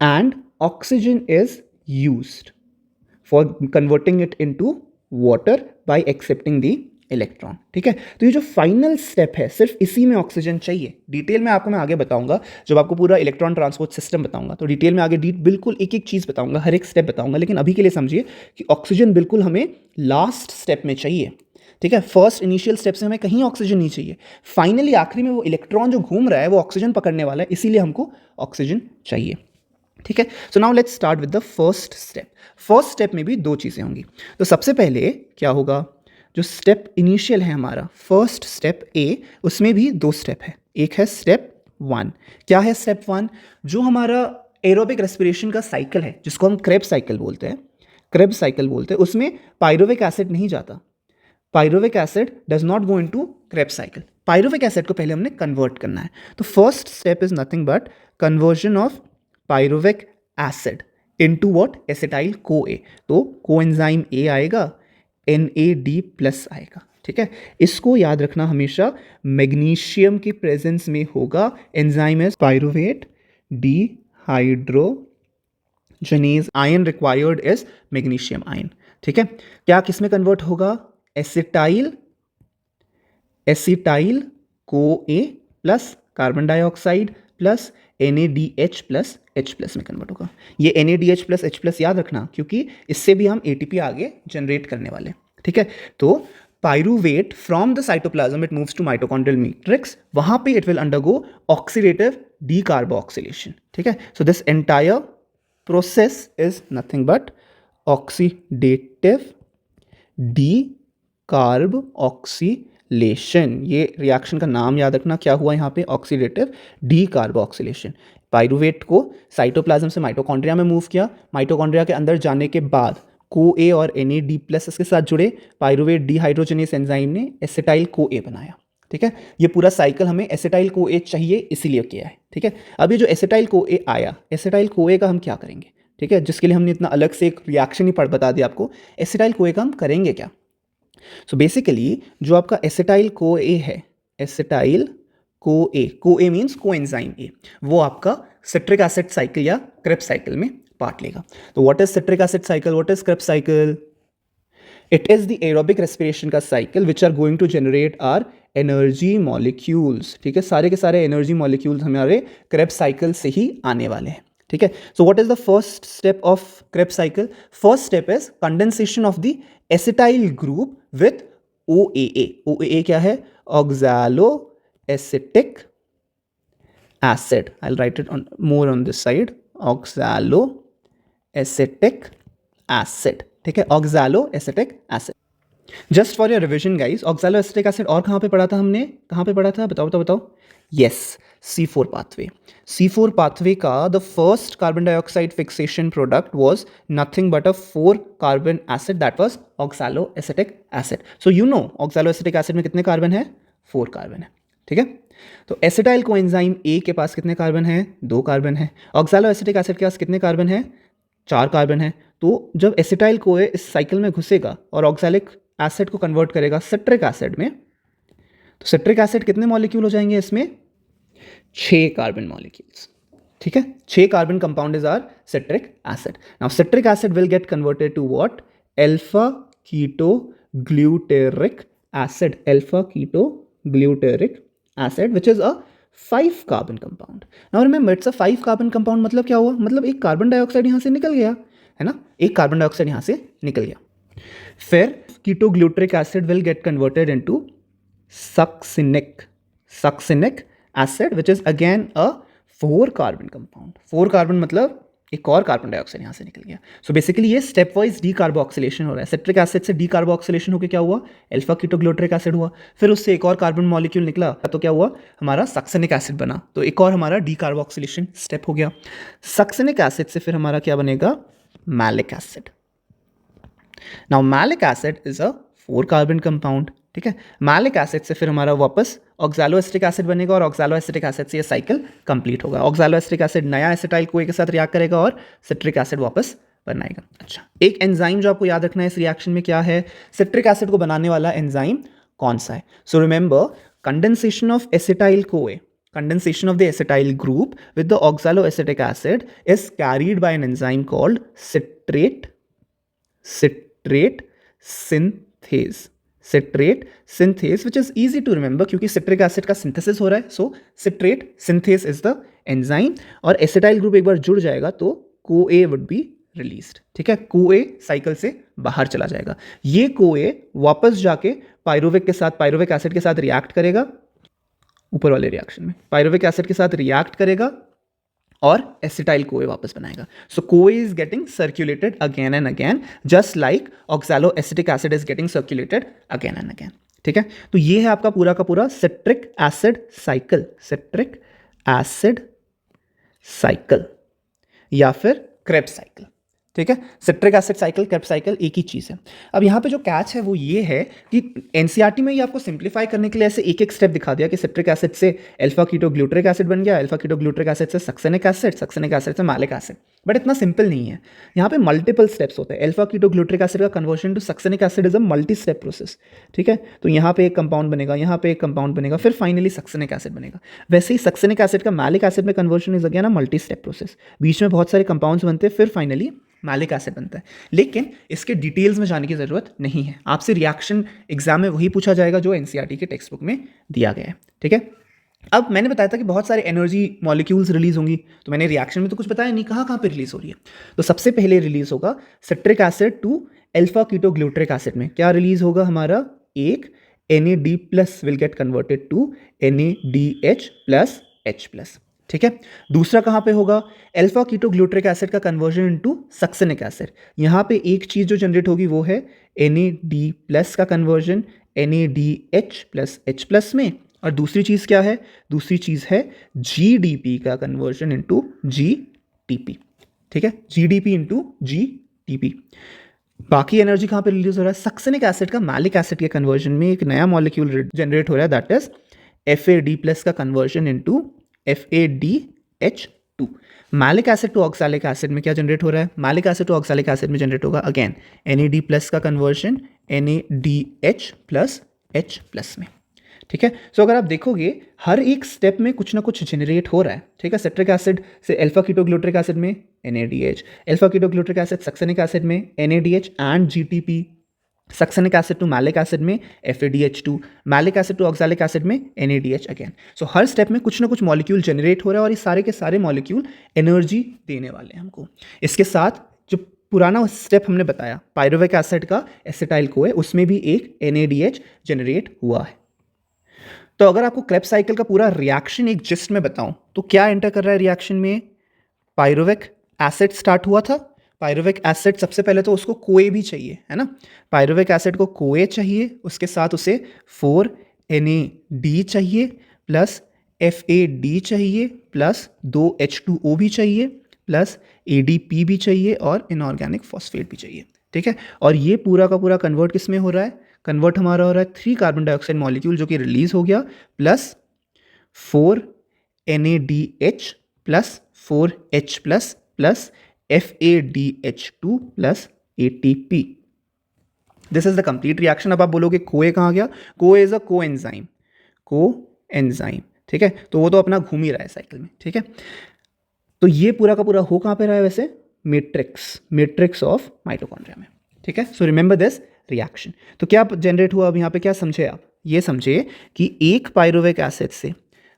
and oxygen is used for converting it into water by accepting the electron, ठीक है। तो ये जो फाइनल स्टेप है सिर्फ इसी में ऑक्सीजन चाहिए। डिटेल में आपको मैं आगे बताऊंगा, जब आपको पूरा इलेक्ट्रॉन ट्रांसपोर्ट सिस्टम बताऊंगा तो डिटेल में आगे बिल्कुल एक एक चीज़ बताऊंगा, हर एक स्टेप बताऊंगा, लेकिन अभी के लिए समझिए कि ऑक्सीजन बिल्कुल हमें लास्ट स्टेप में चाहिए, ठीक है। फर्स्ट इनिशियल स्टेप से हमें कहीं ऑक्सीजन नहीं चाहिए, फाइनली आखिरी में वो इलेक्ट्रॉन जो घूम रहा है वो ऑक्सीजन पकड़ने वाला है, इसीलिए हमको ऑक्सीजन चाहिए, ठीक है। So now let's start with the first step. First step में भी दो चीज़ें होंगी। तो सबसे पहले क्या होगा, जो स्टेप इनिशियल है हमारा फर्स्ट स्टेप ए, उसमें भी दो स्टेप है। एक है स्टेप 1। क्या है स्टेप 1? जो हमारा एरोबिक रेस्पिरेशन का साइकिल है, जिसको हम क्रेब्स साइकिल बोलते हैं, क्रेब्स साइकिल बोलते हैं, उसमें पायरुविक एसिड नहीं जाता। Pyruvic acid does not go into Krebs cycle. Pyruvic acid को पहले हमने कन्वर्ट करना है। तो first step is nothing but conversion of pyruvic acid into what, acetyl CoA। तो कोएंजाइम ए आएगा, NAD+ आएगा, ठीक है। इसको याद रखना हमेशा, मैग्नीशियम की प्रेजेंस में होगा। Enzyme is pyruvate dehydrogenase. Ion required is magnesium ion, ठीक है। क्या किस में कन्वर्ट होगा? Acetyl CoA plus carbon dioxide plus NADH plus H+ में कन्वर्ट होगा। ये NADH प्लस H+ याद रखना, क्योंकि इससे भी हम ATP आगे जनरेट करने वाले, ठीक है। तो pyruvate from the cytoplasm it moves to mitochondrial matrix, वहां पे it will undergo oxidative decarboxylation, ठीक है। So this entire process is nothing but oxidative decarboxylation. ये रिएक्शन का नाम याद रखना, क्या हुआ यहाँ पे? Oxidative decarboxylation. पायरुवेट को साइटोप्लाज्म से माइटोकॉन्ड्रिया में मूव किया, माइटोकॉन्ड्रिया के अंदर जाने के बाद CoA और NAD+ इसके साथ जुड़े, पायरुवेट डिहाइड्रोजनेज एंजाइम ने एसिटाइल CoA बनाया, ठीक है। ये पूरा साइकिल हमें एसिटाइल CoA चाहिए इसीलिए किया है, ठीक है। अब ये जो एसिटाइल CoA आया, एसिटाइल CoA का हम क्या करेंगे, ठीक है, जिसके लिए हमने इतना अलग से एक रिएक्शन ही बता दिया आपको। एसिटाइल CoA का हम करेंगे क्या? सो बेसिकली जो आपका एसिटाइल CoA है, acetyl CoA means coenzyme A, वो आपका सिट्रिक एसिड साइकिल या क्रेब्स साइकिल में पार्ट लेगा। तो what is citric acid cycle, what is Krebs cycle? It is the aerobic respiration का cycle which are going to generate our energy molecules, ठीक है। सारे के सारे एनर्जी मॉलिक्यूल्स हमारे क्रेब्स साइकिल से ही आने वाले हैं, ठीक है। So what is the first step of Krebs cycle? First step is condensation of the acetyl group with OAA। OAA क्या है? Oxalo acetic acid. I'll write it on more on this side. Oxalo acetic acid, ठीक है, oxalo acetic acid. Just for your revision guys, oxalo acetic acid और कहाँ पे पढ़ा था हमने? कहाँ पे पढ़ा था? बताओ। Yes, C4 pathway. C4 pathway का the first carbon dioxide fixation product was nothing but a 4 carbon acid, that was oxalo acetic acid. So you know oxalo acetic acid में कितने कार्बन है? 4 कार्बन है, ठीक है। तो एसिटाइल कोएंजाइम ए के पास कितने कार्बन है? 2 कार्बन है। ऑक्सैलो एसिटिक एसिड के पास कितने कार्बन है? 4 कार्बन है। तो जब एसिटाइल CoA इस साइकिल में घुसेगा और ऑक्सैलिक एसिड को कन्वर्ट करेगा सिट्रिक एसिड में, तो सिट्रिक एसिड कितने मॉलिक्यूल हो जाएंगे इसमें? 6 कार्बन मॉलिक्यूल्स, ठीक है। 6 carbon compound is our citric acid. Now citric acid will get converted to what? Alpha keto glutaric acid. Alpha keto glutaric acid which is a 5 carbon compound. Now remember it's a 5 carbon compound, मतलब क्या हुआ? मतलब एक carbon dioxide यहाँ से निकल गया, है ना, एक कार्बन डाइऑक्साइड यहाँ से निकल गया। फिर ketoglutaric acid will get converted into succinic acid which is again a 4 carbon compound. 4 carbon मतलब एक और कार्बन डाइऑक्साइड यहाँ से निकल गया। सो बेसिकली ये स्टेप वाइज डीकार्बोक्सिलेशन हो रहा है। सिट्रिक एसिड से डीकार्बोक्सिलेशन होकर क्या हुआ? अल्फा कीटोग्लूटरिक एसिड हुआ। फिर उससे एक और कार्बन मॉलिक्यूल निकला, तो क्या हुआ? हमारा सक्सिनिक एसिड बना। तो एक और हमारा डीकार्बोक्सिलेशन स्टेप हो गया। सक्सिनिक एसिड से फिर हमारा क्या बनेगा? Malic acid. Now malic acid is a 4 carbon compound, ठीक है। मैलिक एसिड से फिर हमारा वापस ऑक्सैलो एसिटिक एसिड बनेगा और ऑक्सैलो एसिटिक एसिड से ये साइकिल कंप्लीट होगा। ऑक्सैलो एसिटिक एसिड नया एसिटाइल CoA के साथ रिएक्ट करेगा और सिट्रिक एसिड वापस बनाएगा। अच्छा, एक एंजाइम जो आपको याद रखना है इस रिएक्शन में क्या है? सिट्रिक एसिड को बनाने वाला एंजाइम कौन सा है? So remember condensation of acetyl कोए, condensation of the acetyl group with the oxaloacetic acid is carried by an enzyme called citrate synthase, which is easy to remember क्योंकि citric acid का synthesis हो रहा है, so citrate synthase is the enzyme, और acetyl group एक बार जुड़ जाएगा तो CoA would be released, ठीक है, CoA साइकिल से बाहर चला जाएगा। ये CoA वापस जाके पायरुविक एसिड के साथ रिएक्ट करेगा, ऊपर वाले रिएक्शन में पायरुविक एसिड के साथ रिएक्ट करेगा और एसिटाइल कोए वापस बनाएगा। सो कोए is getting circulated again and again, just like oxaloacetic acid is getting circulated again and again, ठीक है। तो ये है आपका पूरा का पूरा सिट्रिक एसिड साइकिल या फिर क्रेब्स साइकिल, ठीक है। Citric acid cycle, Krebs cycle एक ही चीज़ है। अब यहाँ पे जो कैच है वो ये है कि एनसीईआरटी में ये आपको सिंप्लीफाई करने के लिए ऐसे एक एक स्टेप दिखा दिया कि सिट्रिक एसिड से अल्फा कीटो ग्लूट्रिक एसिड बन गया, अल्फा कीटो ग्लूट्रिक एसिड से सक्सेनिक एसिड से मैलिक एसिड, बट इतना सिंपल नहीं है। यहाँ पे मल्टीपल स्टेप्स होते हैं। अल्फा कीटो ग्लूट्रिक एसिड का conversion to succinic acid is a multi step process, ठीक है। तो यहाँ पे एक कंपाउंड बनेगा, यहाँ पे एक कंपाउंड बनेगा, फिर फाइनली सक्सेनिक एसिड बनेगा। वैसे ही सक्सेनिक एसिड का मैलिक एसिड में conversion is again a multi step process, बीच में बहुत सारे कंपाउंड्स बनते हैं, फिर फाइनली मैलिक एसिड बनता है। लेकिन इसके डिटेल्स में जाने की ज़रूरत नहीं है, आपसे रिएक्शन एग्जाम में वही पूछा जाएगा जो एनसीईआरटी के टेक्स्ट बुक में दिया गया है, ठीक है। अब मैंने बताया था कि बहुत सारे एनर्जी मॉलिक्यूल्स रिलीज होंगी, तो मैंने रिएक्शन में तो कुछ बताया नहीं, कहाँ पे रिलीज हो रही है। तो सबसे पहले रिलीज होगा citric acid to alpha keto glutaric acid में क्या रिलीज होगा हमारा, एक NAD plus will get converted to NADH plus H plus, ठीक है। दूसरा कहाँ पे होगा, अल्फा कीटो ग्लूट्रिक एसिड का कन्वर्जन इनटू सक्सेनिक एसिड। यहाँ पे एक चीज़ जो जनरेट होगी वो है NAD प्लस का conversion NADH plus H plus में, और दूसरी चीज़ क्या है, दूसरी चीज़ है GDP का कन्वर्जन इनटू GTP, ठीक है, GDP इनटू GTP। बाकी एनर्जी कहाँ पे रिलीज हो रहा है, सक्सेनिक एसिड का मैलिक एसिड के कन्वर्जन में एक नया मॉलिक्यूल जनरेट हो रहा है, दैट इज FAD प्लस का conversion into FADH2। Malic acid to oxalic acid में क्या जनरेट हो रहा है, malic acid to oxalic acid में जनरेट होगा अगेन NAD प्लस का conversion NADH plus H plus में, ठीक है। सो अगर आप देखोगे हर एक स्टेप में कुछ ना कुछ जनरेट हो रहा है, ठीक है। सिट्रिक एसिड से अल्फा कीटो ग्लूट्रिक एसिड में NADH, alpha keto glutaric acid succinic acid में NADH and GTP, succinic acid to malic acid में FADH2, malic acid to oxalic acid में NADH अगेन। सो हर स्टेप में कुछ ना कुछ मॉलिक्यूल जनरेट हो रहा है और ये सारे के सारे मॉलिक्यूल एनर्जी देने वाले हैं हमको। इसके साथ जो पुराना स्टेप हमने बताया पायरुविक एसिड का एसिटाइल कोए, उसमें भी एक NADH जनरेट हुआ है। तो अगर आपको क्रेब्स साइकिल का पूरा रिएक्शन एक जिस्ट में बताऊं तो क्या एंटर कर रहा है रिएक्शन में, पायरुविक एसिड स्टार्ट हुआ था, पायरुविक एसिड सबसे पहले तो उसको कोए भी चाहिए, है ना, पायरुविक एसिड को कोए चाहिए, उसके साथ उसे 4NAD चाहिए प्लस FAD चाहिए प्लस 2H2O भी चाहिए प्लस ADP भी चाहिए और इनऑर्गेनिक फॉस्फेट भी चाहिए, ठीक है। और ये पूरा का पूरा कन्वर्ट किस में हो रहा है, कन्वर्ट हमारा हो रहा है 3 कार्बन डाइऑक्साइड मॉलिक्यूल जो कि रिलीज हो गया plus 4NADH plus 4H plus plus FADH2 plus ATP। This is the complete reaction. अब आप बोलोगे कोए कहाँ गया, कोए इज अ कोएंजाइम, ठीक है। तो वो तो अपना घूम ही रहा है साइकिल में, ठीक है। तो ये पूरा का पूरा हो कहाँ पे रहा है वैसे, मैट्रिक्स ऑफ माइटोकॉन्ड्रिया में, ठीक है। So remember this reaction. तो क्या जनरेट हुआ, अब यहाँ पे क्या समझे आप, ये समझे कि एक पायरुविक एसिड से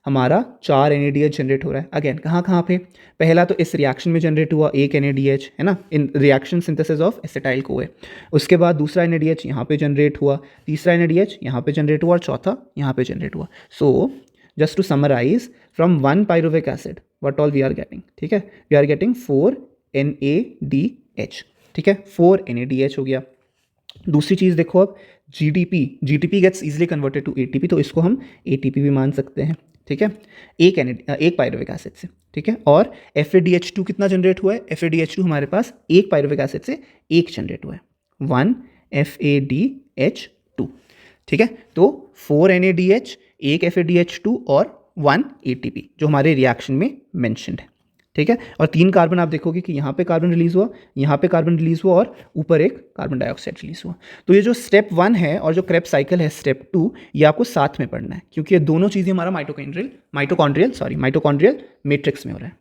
हमारा 4 NADH जनरेट हो रहा है। अगेन कहाँ पे, पहला तो इस रिएक्शन में जनरेट हुआ एक NADH, है ना, इन reaction synthesis of acetyl CoA. उसके बाद दूसरा NADH यहाँ पे जनरेट हुआ, तीसरा NADH यहाँ पे जनरेट हुआ और चौथा यहाँ पे जनरेट हुआ। So just to summarise, from 1 pyruvic acid what all we are getting, ठीक है, वी आर गेटिंग 4 NADH, ठीक है, 4 NADH हो गया। दूसरी चीज़ देखो अब GTP gets easily converted to ATP, तो इसको हम ATP भी मान सकते हैं, ठीक है, एक पायरुविक एसिड से, ठीक है। और FADH2 कितना जनरेट हुआ है, FADH2 हमारे पास एक पायरुविक एसिड से एक जनरेट हुआ है, 1 FADH2, ठीक है। तो 4 NADH, एक FADH2 और 1 ATP जो हमारे रिएक्शन में मेंशन्ड है, ठीक है। और 3 कार्बन आप देखोगे कि यहाँ पे कार्बन रिलीज हुआ, यहाँ पे कार्बन रिलीज हुआ और ऊपर एक कार्बन डाइऑक्साइड रिलीज हुआ। तो ये जो स्टेप 1 है और जो क्रेब्स साइकिल है स्टेप 2, ये आपको साथ में पढ़ना है, क्योंकि ये दोनों चीज़ें हमारा माइटोकॉन्ड्रियल मैट्रिक्स में हो रहा है।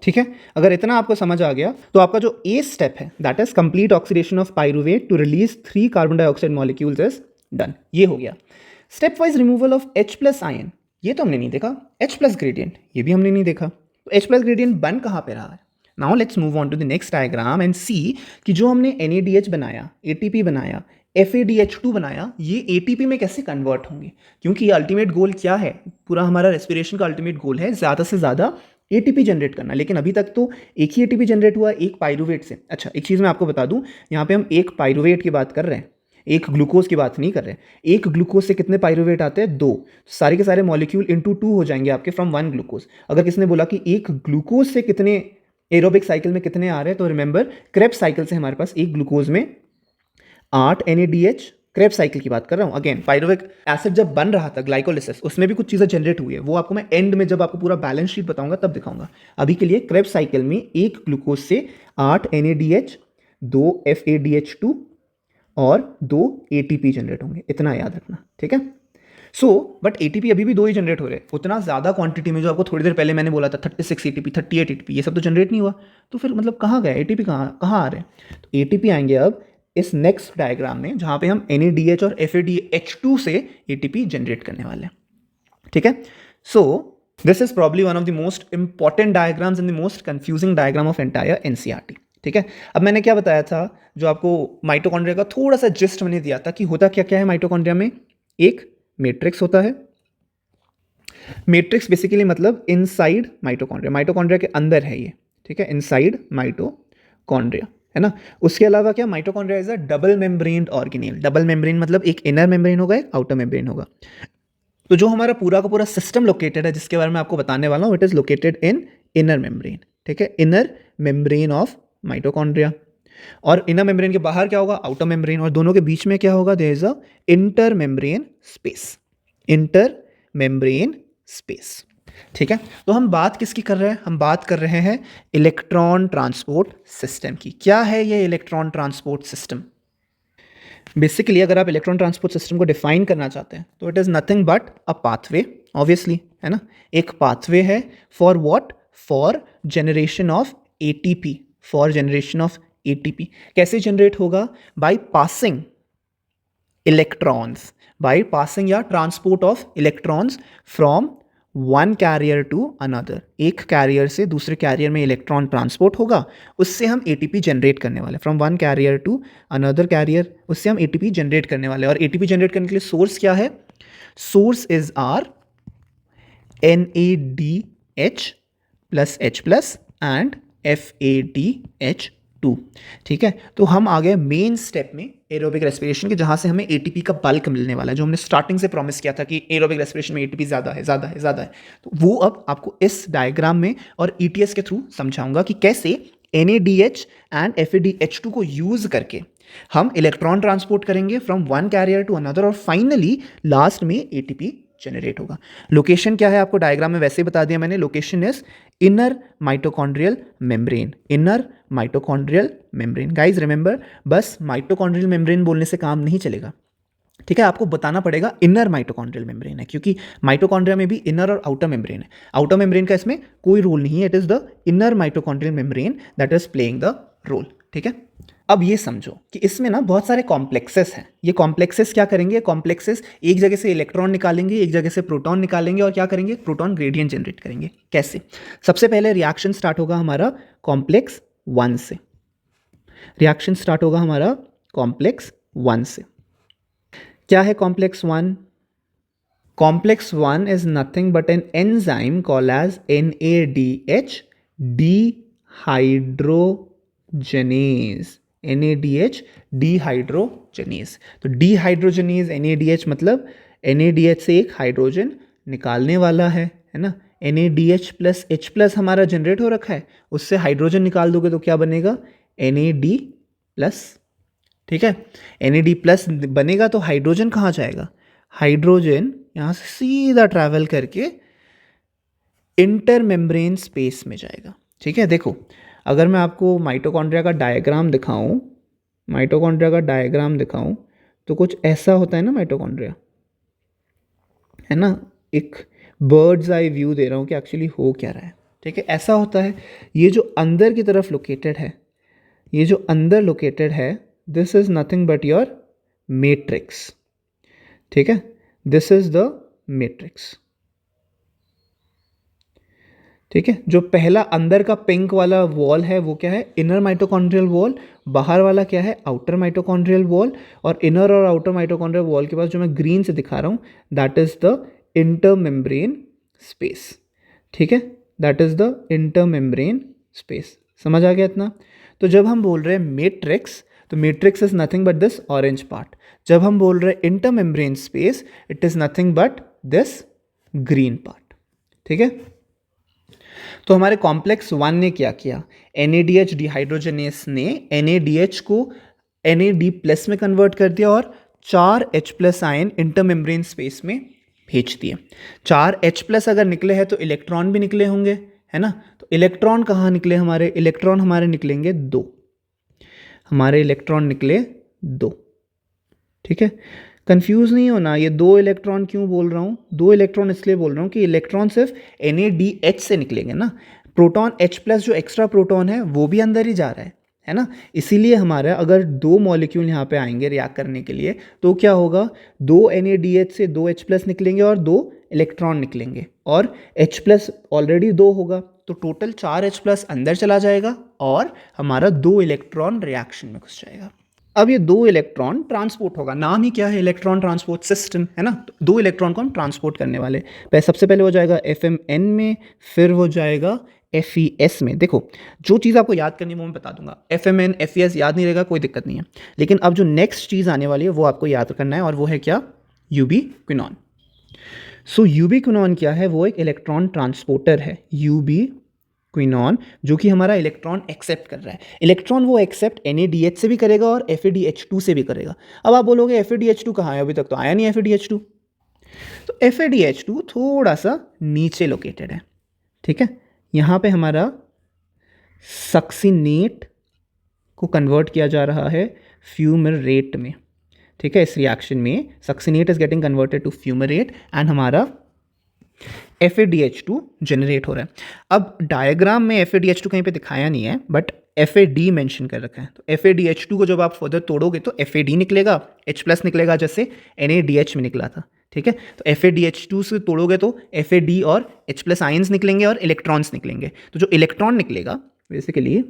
ठीक है। अगर इतना आपको समझ आ गया तो आपका जो ए स्टेप है that is complete oxidation of pyruvate to release 3 carbon dioxide molecules is done, ये हो गया। Step wise removal of H+ ion, ये तो हमने नहीं देखा। H+ ग्रेडियंट, ये भी हमने नहीं देखा। तो H+ ग्रेडियंट बन कहाँ पे रहा है? Now let's move on to the next diagram and see कि जो हमने NADH बनाया, ATP बनाया, FADH2 बनाया, ये ATP में कैसे कन्वर्ट होंगे, क्योंकि ये अल्टीमेट गोल क्या है, पूरा हमारा रेस्पिरेशन का अल्टीमेट गोल है ज़्यादा से ज़्यादा ATP जनरेट करना। लेकिन अभी तक तो एक ही ATP जनरेट हुआ एक पाइरुवेट से। अच्छा, एक चीज़ मैं आपको बता दूं, यहाँ पे हम एक पाइरुवेट की बात कर रहे हैं, एक ग्लूकोज की बात नहीं कर रहे। एक ग्लूकोज से कितने पाइरुवेट आते हैं? 2। सारे के सारे मॉलिक्यूल इंटू 2 हो जाएंगे आपके फ्रॉम 1 ग्लूकोज। अगर किसने बोला कि एक ग्लूकोज से कितने एरोबिक साइकिल में कितने आ रहे हैं, तो रिमेंबर क्रेब्स साइकिल से हमारे पास एक ग्लूकोज में 8 NADH, क्रेब्स साइकिल की बात कर रहा हूँ। अगेन पाइरुविक एसिड जब बन रहा था ग्लाइकोलिसिस, उसमें भी कुछ चीज़ें जनरेट हुई है, वो आपको मैं एंड में जब आपको पूरा बैलेंस शीट बताऊंगा तब दिखाऊंगा। अभी के लिए क्रेब्स साइकिल में एक ग्लूकोज से 8 NADH, 2 FADH2 और 2 ATP जनरेट होंगे, इतना याद रखना, ठीक है। बट ATP अभी भी 2 ही जनरेट हो रहे हैं। उतना ज़्यादा क्वांटिटी में जो आपको थोड़ी देर पहले मैंने बोला था 36 ATP, 38 ATP, ये सब तो जनरेट नहीं हुआ। तो फिर मतलब कहाँ गया ATP, कहाँ आ रहे हैं? तो ATP आएंगे अब इस नेक्स्ट डायग्राम में, जहाँ पे हम NADH और FADH2 से ATP जनरेट करने वाले हैं, ठीक है। This is probably one of the most important diagrams and the most confusing diagram of entire NCERT, ठीक है। अब मैंने क्या बताया था, जो आपको माइटोकॉन्ड्रिया का थोड़ा सा जिस्ट मैंने दिया था कि होता क्या क्या है माइटोकॉन्ड्रिया में। एक मैट्रिक्स होता है, मैट्रिक्स बेसिकली मतलब इनसाइड माइटोकॉन्ड्रिया, माइटोकॉन्ड्रिया के अंदर है ये, ठीक है, इनसाइड माइटोकॉन्ड्रिया, है ना। उसके अलावा क्या, mitochondria is a double membrane organelle. Double membrane मतलब एक इनर मेम्ब्रेन होगा, एक आउटर मेम्ब्रेन होगा। तो जो हमारा पूरा का पूरा सिस्टम लोकेटेड है, जिसके बारे में आपको बताने वाला हूँ, it is located in inner membrane, ठीक है, इनर मेम्ब्रेन ऑफ माइटोकॉन्ड्रिया। और इनर मेम्ब्रेन के बाहर क्या होगा? Outer membrane. और दोनों के बीच में क्या होगा? There is a inter membrane space, inter membrane space, ठीक है। तो हम बात किसकी कर रहे हैं? हम बात कर रहे हैं इलेक्ट्रॉन ट्रांसपोर्ट सिस्टम की। क्या है ये इलेक्ट्रॉन ट्रांसपोर्ट सिस्टम? बेसिकली अगर आप इलेक्ट्रॉन ट्रांसपोर्ट सिस्टम को डिफाइन करना चाहते हैं तो it is nothing but a pathway, obviously, है ना। एक पाथवे है for what? For generation of ATP, for generation of ATP। कैसे जनरेट होगा? By passing electrons, by passing या transport of electrons from one carrier to another. एक carrier से दूसरे कैरियर में इलेक्ट्रॉन ट्रांसपोर्ट होगा, उससे हम ATP जनरेट करने वाले। From one carrier to another carrier, उससे हम ATP जनरेट करने वाले। और ATP जनरेट करने के लिए सोर्स क्या है? Source is our NADH plus H plus and FADH2, ठीक है। तो हम आ गए मेन स्टेप में एरोबिक रेस्पिरेशन के, जहां से हमें ATP का बल्क मिलने वाला है, जो हमने स्टार्टिंग से प्रॉमिस किया था कि एरोबिक रेस्पिरेशन में ATP ज़्यादा है, ज़्यादा है, ज़्यादा है। तो वो अब आपको इस डायग्राम में और ETS के थ्रू समझाऊंगा कि कैसे NADH एंड FADH2 को यूज़ करके हम इलेक्ट्रॉन ट्रांसपोर्ट करेंगे from one carrier to another, और फाइनली लास्ट में ATP जनरेट होगा। लोकेशन क्या है आपको डायग्राम में वैसे ही बता दिया मैंने। Location is inner mitochondrial membrane, inner mitochondrial membrane. Guys remember, बस माइटोकॉन्ड्रियल मेम्ब्रेन बोलने से काम नहीं चलेगा, ठीक है। आपको बताना पड़ेगा इनर माइटोकॉन्ड्रियल मेम्ब्रेन है, क्योंकि माइटोकॉन्ड्रिया में भी इनर और आउटर मेम्ब्रेन है। आउटर मेम्ब्रेन का इसमें कोई रोल नहीं है, it is the inner mitochondrial membrane that is playing the role, ठीक है। अब ये समझो कि इसमें ना बहुत सारे कॉम्प्लेक्सेस हैं। ये कॉम्प्लेक्सेस क्या करेंगे? कॉम्प्लेक्सेस एक जगह से इलेक्ट्रॉन निकालेंगे, एक जगह से प्रोटॉन निकालेंगे, और क्या करेंगे? प्रोटॉन ग्रेडियंट जनरेट करेंगे। कैसे? सबसे पहले रिएक्शन स्टार्ट होगा हमारा कॉम्प्लेक्स 1 से। रिएक्शन स्टार्ट होगा हमारा कॉम्प्लेक्स 1 से। क्या है complex 1? Complex 1 is nothing but an enzyme called as NADH dehydrogenase, NADH dehydrogenase. तो डिहाइड्रोजनेज NADH मतलब NADH से एक हाइड्रोजन निकालने वाला है ना। NADH प्लस H प्लस हमारा जनरेट हो रखा है, उससे हाइड्रोजन निकाल दोगे तो क्या बनेगा? NAD प्लस, ठीक है। NAD प्लस बनेगा तो हाइड्रोजन कहाँ जाएगा? हाइड्रोजन यहाँ से सीधा ट्रैवल करके इंटर मेम्ब्रेन स्पेस में जाएगा। ठीक है, देखो अगर मैं आपको माइटोकॉन्ड्रिया का डायग्राम दिखाऊं, माइटोकॉन्ड्रिया का डायग्राम दिखाऊं तो कुछ ऐसा होता है ना माइटोकॉन्ड्रिया, है ना। एक बर्ड्स आई व्यू दे रहा हूँ कि एक्चुअली हो क्या रहा है। ठीक है, ऐसा होता है। ये जो अंदर की तरफ लोकेटेड है, ये जो अंदर लोकेटेड है, this is nothing but your matrix. ठीक है, दिस इज द मैट्रिक्स। ठीक है, जो पहला अंदर का पिंक वाला वॉल है वो क्या है, इनर माइटोकॉन्ड्रियल वॉल। बाहर वाला क्या है, आउटर माइटोकॉन्ड्रियल वॉल। और इनर और आउटर माइटोकॉन्ड्रियल वॉल के पास जो मैं ग्रीन से दिखा रहा हूँ, that is the intermembrane space. ठीक है, that is the intermembrane space. समझ आ गया इतना। तो जब हम बोल रहे हैं मैट्रिक्स, तो matrix is nothing but this orange part. जब हम बोल रहे हैं intermembrane space, it is nothing but this green part. ठीक है, तो हमारे कॉम्प्लेक्स 1 ने क्या किया, NADH डिहाइड्रोजनेस ने NADH को NAD+ में कन्वर्ट कर दिया और 4 H+ आयन इंटरमेम्ब्रेन स्पेस में भेज दिए। 4 H+ अगर निकले हैं तो इलेक्ट्रॉन भी निकले होंगे, है ना। तो इलेक्ट्रॉन कहाँ निकले हमारे, इलेक्ट्रॉन हमारे निकलेंगे 2, हमारे इलेक्ट्रॉन निकले 2। ठीक है, कंफ्यूज नहीं होना, ये 2 इलेक्ट्रॉन क्यों बोल रहा हूँ, 2 इलेक्ट्रॉन इसलिए बोल रहा हूँ कि इलेक्ट्रॉन सिर्फ NADH से निकलेंगे ना। प्रोटॉन H+ जो एक्स्ट्रा प्रोटॉन है वो भी अंदर ही जा रहा है ना। इसीलिए हमारा अगर 2 मॉलिक्यूल यहाँ पे आएंगे रिएक्ट करने के लिए तो क्या होगा, 2 NADH से 2 H+ निकलेंगे और 2 इलेक्ट्रॉन निकलेंगे, और H+ ऑलरेडी 2 होगा, तो टोटल 4 H+ अंदर चला जाएगा और हमारा 2 इलेक्ट्रॉन रिएक्शन में घुस जाएगा। अब ये 2 इलेक्ट्रॉन ट्रांसपोर्ट होगा, नाम ही क्या है, इलेक्ट्रॉन ट्रांसपोर्ट सिस्टम, है ना। तो 2 इलेक्ट्रॉन को हम ट्रांसपोर्ट करने वाले, सबसे पहले हो जाएगा FMN में, फिर हो जाएगा FES में। देखो जो चीज़ आपको याद करनी है वो मैं बता दूंगा, FMN FES याद नहीं रहेगा कोई दिक्कत नहीं है, लेकिन अब जो नेक्स्ट चीज़ आने वाली है वो आपको याद करना है, और वो है क्या, यूबीक्विनॉन। सो यूबीक्विनॉन क्या है, वो एक इलेक्ट्रॉन ट्रांसपोर्टर है, यूबीक्विनॉन, जो कि हमारा इलेक्ट्रॉन एक्सेप्ट कर रहा है। इलेक्ट्रॉन वो एक्सेप्ट NADH से भी करेगा और FADH2 से भी करेगा। अब आप बोलोगे FADH2 कहाँ है, अभी तक तो आया नहीं FADH2। तो FADH2 थोड़ा सा नीचे लोकेटेड है। ठीक है, यहाँ पे हमारा सक्सिनेट को कन्वर्ट किया जा रहा है फ्यूमरेट में। ठीक है, इस रिएक्शन में succinate is getting converted to fumarate and हमारा FADH2 जनरेट हो रहा है। अब डायग्राम में FADH2 कहीं पे दिखाया नहीं है, बट FAD मेंशन कर रखा है। तो FADH2 को जब आप फर्दर तोड़ोगे तो FAD निकलेगा, H+ निकलेगा, जैसे NADH में निकला था। ठीक है, तो FADH2 से तोड़ोगे तो FAD और H+ आयंस निकलेंगे और इलेक्ट्रॉन्स निकलेंगे। तो जो इलेक्ट्रॉन निकलेगा बेसिकली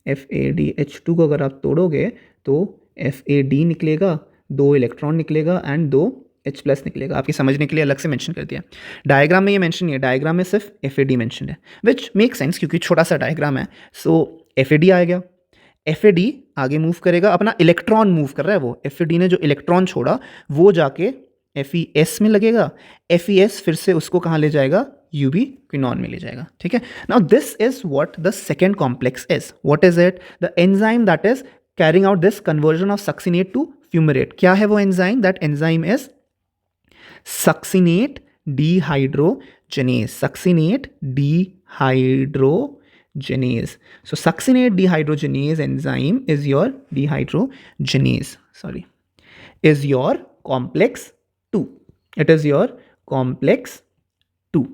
FADH2 को अगर आप तोड़ोगे तो FAD निकलेगा, 2 इलेक्ट्रॉन निकलेगा एंड 2 H+ निकलेगा। आपकी समझने के लिए अलग से मेंशन कर दिया, डायग्राम में ये मेंशन नहीं है, डायग्राम में सिर्फ FAD मेंशन है, विच मेक सेंस क्योंकि छोटा सा डायग्राम है। सो FAD आ गया, FAD आगे मूव करेगा, अपना इलेक्ट्रॉन मूव कर रहा है वो, FAD ने जो इलेक्ट्रॉन छोड़ा वो जाके FES में लगेगा, FES फिर से उसको कहाँ ले जाएगा, यूबीक्विनॉन में ले जाएगा। ठीक है, now this is what the second complex is, what is it, the enzyme that is carrying out this conversion of succinate to fumarate. क्या है वो enzyme, that enzyme is succinate dehydrogenase, succinate dehydrogenase. So succinate dehydrogenase enzyme is your dehydrogenase, is your complex 2. It is your complex 2.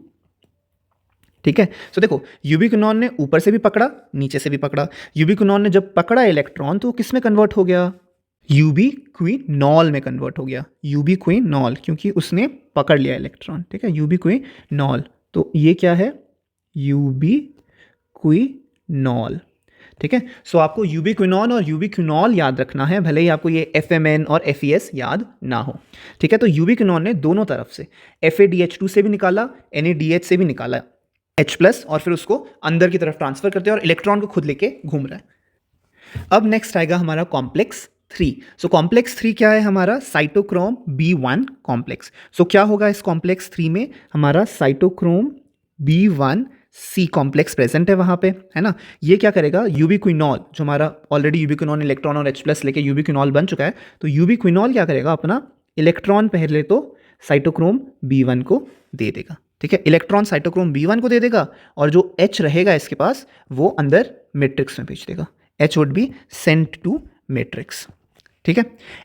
ठीक है, सो देखो यूबीक्विनॉन ने ऊपर से भी पकड़ा, नीचे से भी पकड़ा। यूबीक्विनॉन ने जब पकड़ा इलेक्ट्रॉन तो किस में कन्वर्ट हो गया, यूबीक्विनॉल में कन्वर्ट हो गया, यूबीक्विनॉल, क्योंकि उसने पकड़ लिया इलेक्ट्रॉन। ठीक है, यूबीक्विनॉल, तो ये क्या है, यूबीक्विनॉल। ठीक है, सो आपको यूबीक्विनॉन और यूबीक्विनॉल याद रखना है, भले ही आपको ये FMN और FES याद ना हो। ठीक है, तो यूबीक्विनॉन ने दोनों तरफ से FADH2 से भी निकाला, NADH से भी निकाला H+, और फिर उसको अंदर की तरफ ट्रांसफर करते हैं और इलेक्ट्रॉन को खुद लेके घूम रहा है। अब नेक्स्ट आएगा हमारा कॉम्प्लेक्स 3। सो कॉम्प्लेक्स 3 क्या है, हमारा साइटोक्रोम B1 कॉम्प्लेक्स। सो क्या होगा इस कॉम्प्लेक्स 3 में, हमारा साइटोक्रोम B1C कॉम्प्लेक्स प्रेजेंट है वहाँ पे, है ना। ये क्या करेगा, यूबीक्विनॉल, जो हमारा ऑलरेडी यूबीक्विनॉन इलेक्ट्रॉन और H+ लेके यूबीक्विनॉल बन चुका है, तो यूबीक्विनॉल क्या करेगा, अपना इलेक्ट्रॉन पहले तो साइटोक्रोम B1 को दे देगा। ठीक है, इलेक्ट्रॉन साइटोक्रोम B1 को दे देगा और जो H रहेगा इसके पास वो अंदर मैट्रिक्स में भेज देगा। H would be sent to matrix. ठीक है,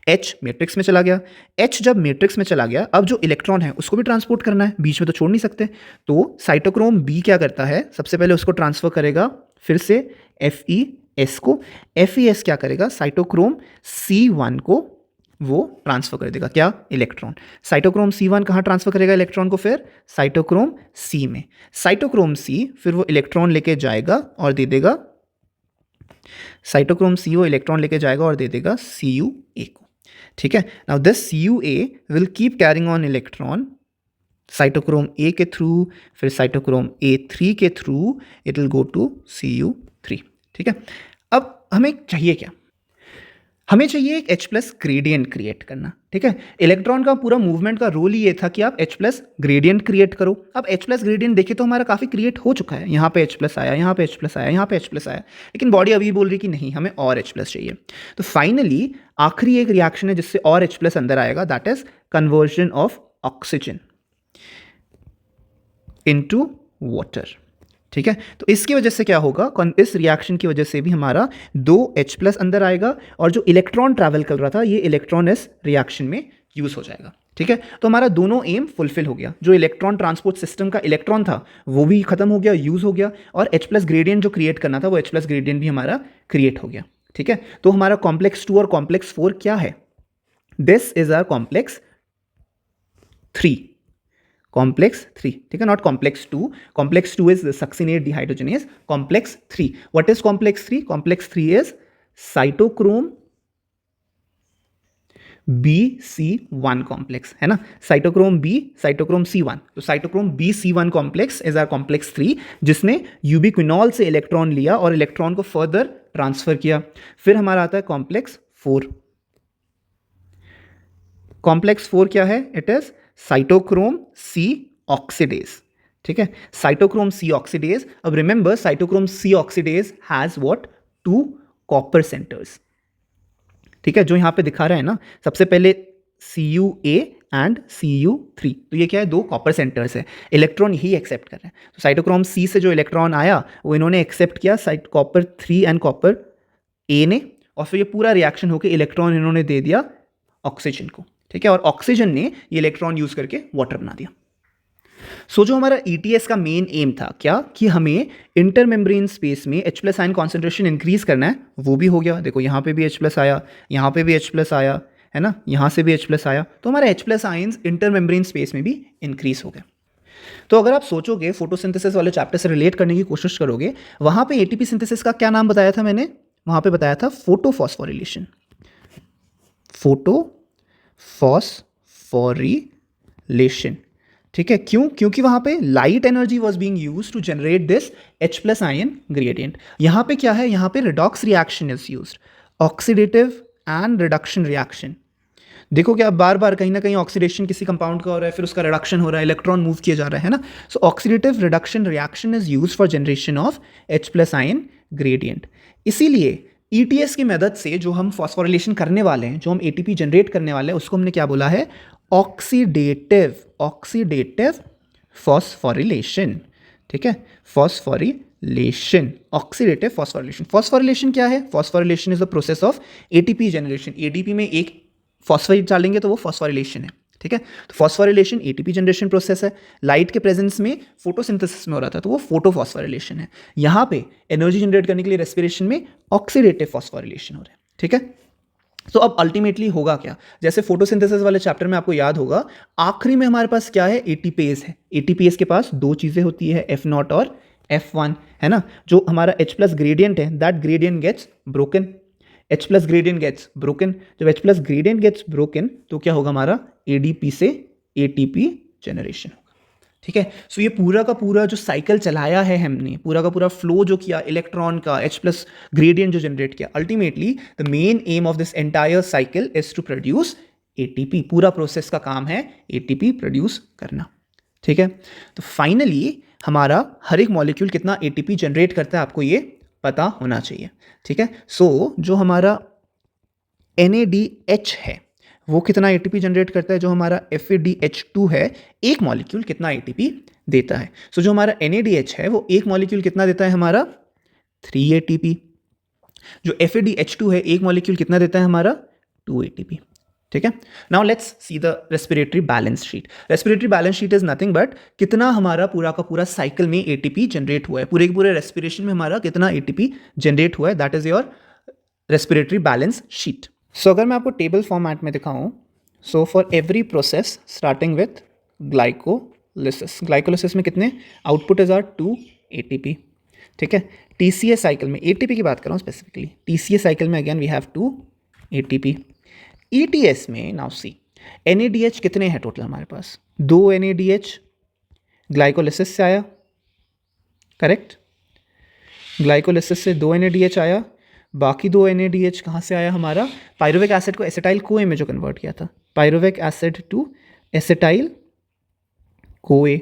H मैट्रिक्स में चला गया। H जब मैट्रिक्स में चला गया, अब जो इलेक्ट्रॉन है उसको भी ट्रांसपोर्ट करना है, बीच में तो छोड़ नहीं सकते। तो साइटोक्रोम B क्या करता है, सबसे पहले उसको ट्रांसफर करेगा फिर से FeS को। FeS क्या करेगा, साइटोक्रोम C1 को वो ट्रांसफर कर देगा, क्या, इलेक्ट्रॉन। साइटोक्रोम C1 कहाँ ट्रांसफर करेगा इलेक्ट्रॉन को, फिर साइटोक्रोम C में। साइटोक्रोम C फिर वो इलेक्ट्रॉन लेके जाएगा और दे देगा, साइटोक्रोम C वो इलेक्ट्रॉन लेके जाएगा और दे देगा CuA को। ठीक है, now this CuA will keep carrying on electron cytochrome A के थ्रू, फिर साइटोक्रोम A3 के थ्रू it will go to Cu3। ठीक है, अब हमें चाहिए क्या, हमें चाहिए एक H प्लस ग्रेडियंट क्रिएट करना। ठीक है, इलेक्ट्रॉन का पूरा मूवमेंट का रोल ही ये था कि आप H प्लस ग्रेडियंट क्रिएट करो। अब H प्लस ग्रेडियंट देखिए तो हमारा काफ़ी क्रिएट हो चुका है, यहाँ पे H प्लस आया, यहाँ पे H प्लस आया, यहाँ पे H प्लस आया, लेकिन बॉडी अभी बोल रही कि नहीं हमें और H प्लस चाहिए। तो फाइनली आखिरी एक रिएक्शन है जिससे और H प्लस अंदर आएगा, that is conversion of oxygen into water. ठीक है, तो इसकी वजह से क्या होगा, इस रिएक्शन की वजह से भी हमारा 2 H प्लस अंदर आएगा और जो इलेक्ट्रॉन ट्रैवल कर रहा था ये इलेक्ट्रॉन इस रिएक्शन में यूज हो जाएगा। ठीक है, तो हमारा दोनों एम फुलफिल हो गया, जो इलेक्ट्रॉन ट्रांसपोर्ट सिस्टम का इलेक्ट्रॉन था वो भी खत्म हो गया, यूज हो गया, और H प्लस ग्रेडियंट जो क्रिएट करना था वो H प्लस ग्रेडियंट भी हमारा क्रिएट हो गया। ठीक है, तो हमारा कॉम्प्लेक्स 2 और कॉम्प्लेक्स 4 क्या है, this is our complex 3, complex 3, ठीक है, not complex 2, complex 2 is the succinate dehydrogenase, complex 3, what is complex 3, complex 3 is cytochrome BC1 complex, है ना, cytochrome B cytochrome C1, तो cytochrome BC1 complex is our complex 3 जिसने यूबिक्विनॉल से electron लिया और electron को फर्दर ट्रांसफर किया। फिर हमारा आता है कॉम्प्लेक्स 4, कॉम्प्लेक्स 4 क्या है, it is cytochrome C oxidase. ठीक है, साइटोक्रोम C ऑक्सीडेज। अब remember cytochrome C oxidase has what, 2 copper centres. ठीक है, जो यहां पे दिखा रहा है ना, सबसे पहले Cua एंड Cu3, तो ये क्या है, 2 कॉपर सेंटर्स है, इलेक्ट्रॉन यही एक्सेप्ट कर रहे हैं। तो साइटोक्रोम C से जो इलेक्ट्रॉन आया वो इन्होंने एक्सेप्ट किया, site copper 3 and copper A ने, और फिर ये पूरा रिएक्शन होकर इलेक्ट्रॉन इन्होंने दे दिया ऑक्सीजन को। ठीक है, और ऑक्सीजन ने ये इलेक्ट्रॉन यूज करके वाटर बना दिया। सो जो हमारा ETS का मेन एम था क्या, कि हमें इंटरमेम्ब्रेन स्पेस में H plus ion concentration increase करना है, वो भी हो गया। देखो यहाँ पे भी H प्लस आया, यहाँ पे भी H प्लस आया, है ना, यहाँ से भी H प्लस आया, तो हमारे H plus ions intermembrane space में भी इंक्रीज हो गए। तो अगर आप सोचोगे फोटोसिंथेसिस वाले चैप्टर से रिलेट करने की कोशिश करोगे, वहां पे ATP सिंथेसिस का क्या नाम बताया था मैंने, वहां पे बताया था फोटोफॉस्फोरिलेशन, फोटोफॉस्फोरिलेशन। ठीक है, क्यों, क्योंकि वहां पे light energy was being used to generate this H plus ion gradient. यहां पे क्या है, यहां पे redox reaction is used, oxidative and reduction reaction. देखो क्या बार बार कहीं ना कहीं ऑक्सीडेशन किसी कंपाउंड का हो रहा है, फिर उसका रिडक्शन हो रहा है, इलेक्ट्रॉन मूव किया जा रहा है ना। So oxidative reduction reaction is used for generation of H plus ion gradient. इसीलिए ETS की मदद से जो हम फॉस्फोरिलेशन करने वाले हैं, जो हम ATP जनरेट करने वाले हैं, उसको हमने क्या बोला है, ऑक्सीडेटिव फॉस्फोरिलेशन। ठीक है, फॉस्फोरिलेशन, ऑक्सीडेटिव फॉस्फोरिलेशन। फॉस्फोरिलेशन क्या है, phosphorylation is the process of ATP generation. ATP में एक फॉस्फेट डालेंगे तो वो फॉस्फोरिलेशन है। ठीक है, तो फॉस्फोरिलेशन ATP जनरेशन प्रोसेस है, लाइट के प्रेजेंस में फोटोसिंथेसिस में हो रहा था, तो वो फोटोफॉस्फोरिलेशन है। यहाँ पे एनर्जी जनरेट करने के लिए रेस्पिरेशन में ऑक्सीडेटिव फॉस्फोरिलेशन हो रहा है। ठीक है, तो अब अल्टीमेटली होगा क्या, जैसे फोटोसिंथेसिस वाले चैप्टर में आपको याद होगा, आखिरी में हमारे पास क्या है, एटीपेज है। एटीपेज के पास 2 चीजें होती है, F0 और F1, है ना। जो हमारा H प्लस ग्रेडियंट है, that gradient gets broken, H plus gradient gets broken. जब H plus gradient gets broken तो क्या होगा, हमारा ADP से ATP जनरेशन होगा। ठीक है, सो ये पूरा का पूरा जो साइकिल चलाया है हमने, पूरा का पूरा फ्लो जो किया इलेक्ट्रॉन का, H प्लस ग्रेडियंट जो जनरेट किया, ultimately the main aim of this entire cycle is to produce ATP। पूरा प्रोसेस का काम है ATP प्रोड्यूस करना। ठीक है, तो फाइनली हमारा हर एक मॉलिक्यूल कितना ATP जनरेट करता है आपको ये पता होना चाहिए। ठीक है, सो जो हमारा NADH है वो कितना ATP जनरेट करता है, जो हमारा FADH2 है, एक मॉलिक्यूल कितना ATP देता है। सो जो हमारा NADH है वो एक मॉलिक्यूल कितना देता है हमारा 3 ATP। जो FADH2 है एक मॉलिक्यूल कितना देता है हमारा 2 ATP। ठीक है, now let's see the respiratory balance sheet. Respiratory balance sheet is nothing but कितना हमारा पूरा का पूरा साइकिल में ATP जनरेट हुआ है, पूरे के पूरे रेस्पिरेशन में हमारा कितना ATP जनरेट हुआ है, that is your respiratory balance sheet. So अगर मैं आपको टेबल फॉर्मेट में दिखाऊं, so for every process starting with glycolysis में कितने आउटपुट इज आर 2 ATP। ठीक है, TCA साइकिल में ATP की बात कर रहा हूँ स्पेसिफिकली, TCA साइकिल में again we have 2 ATP। ETS में नाउ सी NADH कितने हैं टोटल हमारे पास, 2 NADH ग्लाइकोलिसिस से आया, करेक्ट, ग्लाइकोलिसिस से 2 NADH आया, बाकी 2 NADH कहाँ से आया हमारा, पायरुविक एसिड को एसिटाइल कोए में जो कन्वर्ट किया था, pyruvic acid to acetyl CoA,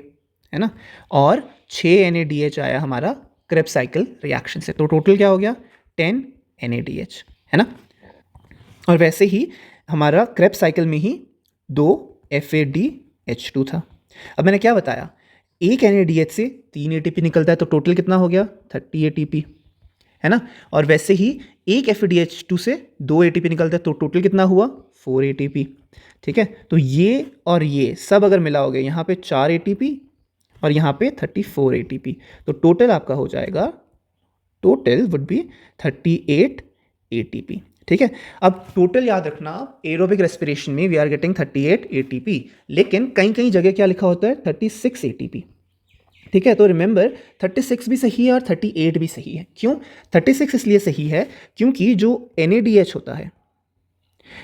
है ना, और 6 NADH आया हमारा क्रेब्स साइकिल रिएक्शन से, तो टोटल क्या हो गया 10 NADH, है ना। और वैसे ही हमारा क्रेब्स साइकिल में ही 2 FADH2 था। अब मैंने क्या बताया, एक NADH से 3 ATP निकलता है, तो टोटल कितना हो गया 30 ATP, है ना। और वैसे ही एक FADH2 से 2 ATP निकलता है, तो टोटल कितना हुआ 4 ATP। ठीक है, तो ये और ये सब अगर मिलाओगे यहाँ पे 4 ATP और यहाँ पे 34 ATP, तो टोटल आपका हो जाएगा, टोटल वुड बी 38 ATP। ठीक है, अब टोटल याद रखना, एरोबिक रेस्पिरेशन में वी आर गेटिंग 38 ATP, लेकिन कहीं कहीं जगह क्या लिखा होता है 36 ATP। ठीक है, तो रिमेंबर 36 भी सही है और 38 भी सही है। क्यों 36 इसलिए सही है क्योंकि जो NADH होता है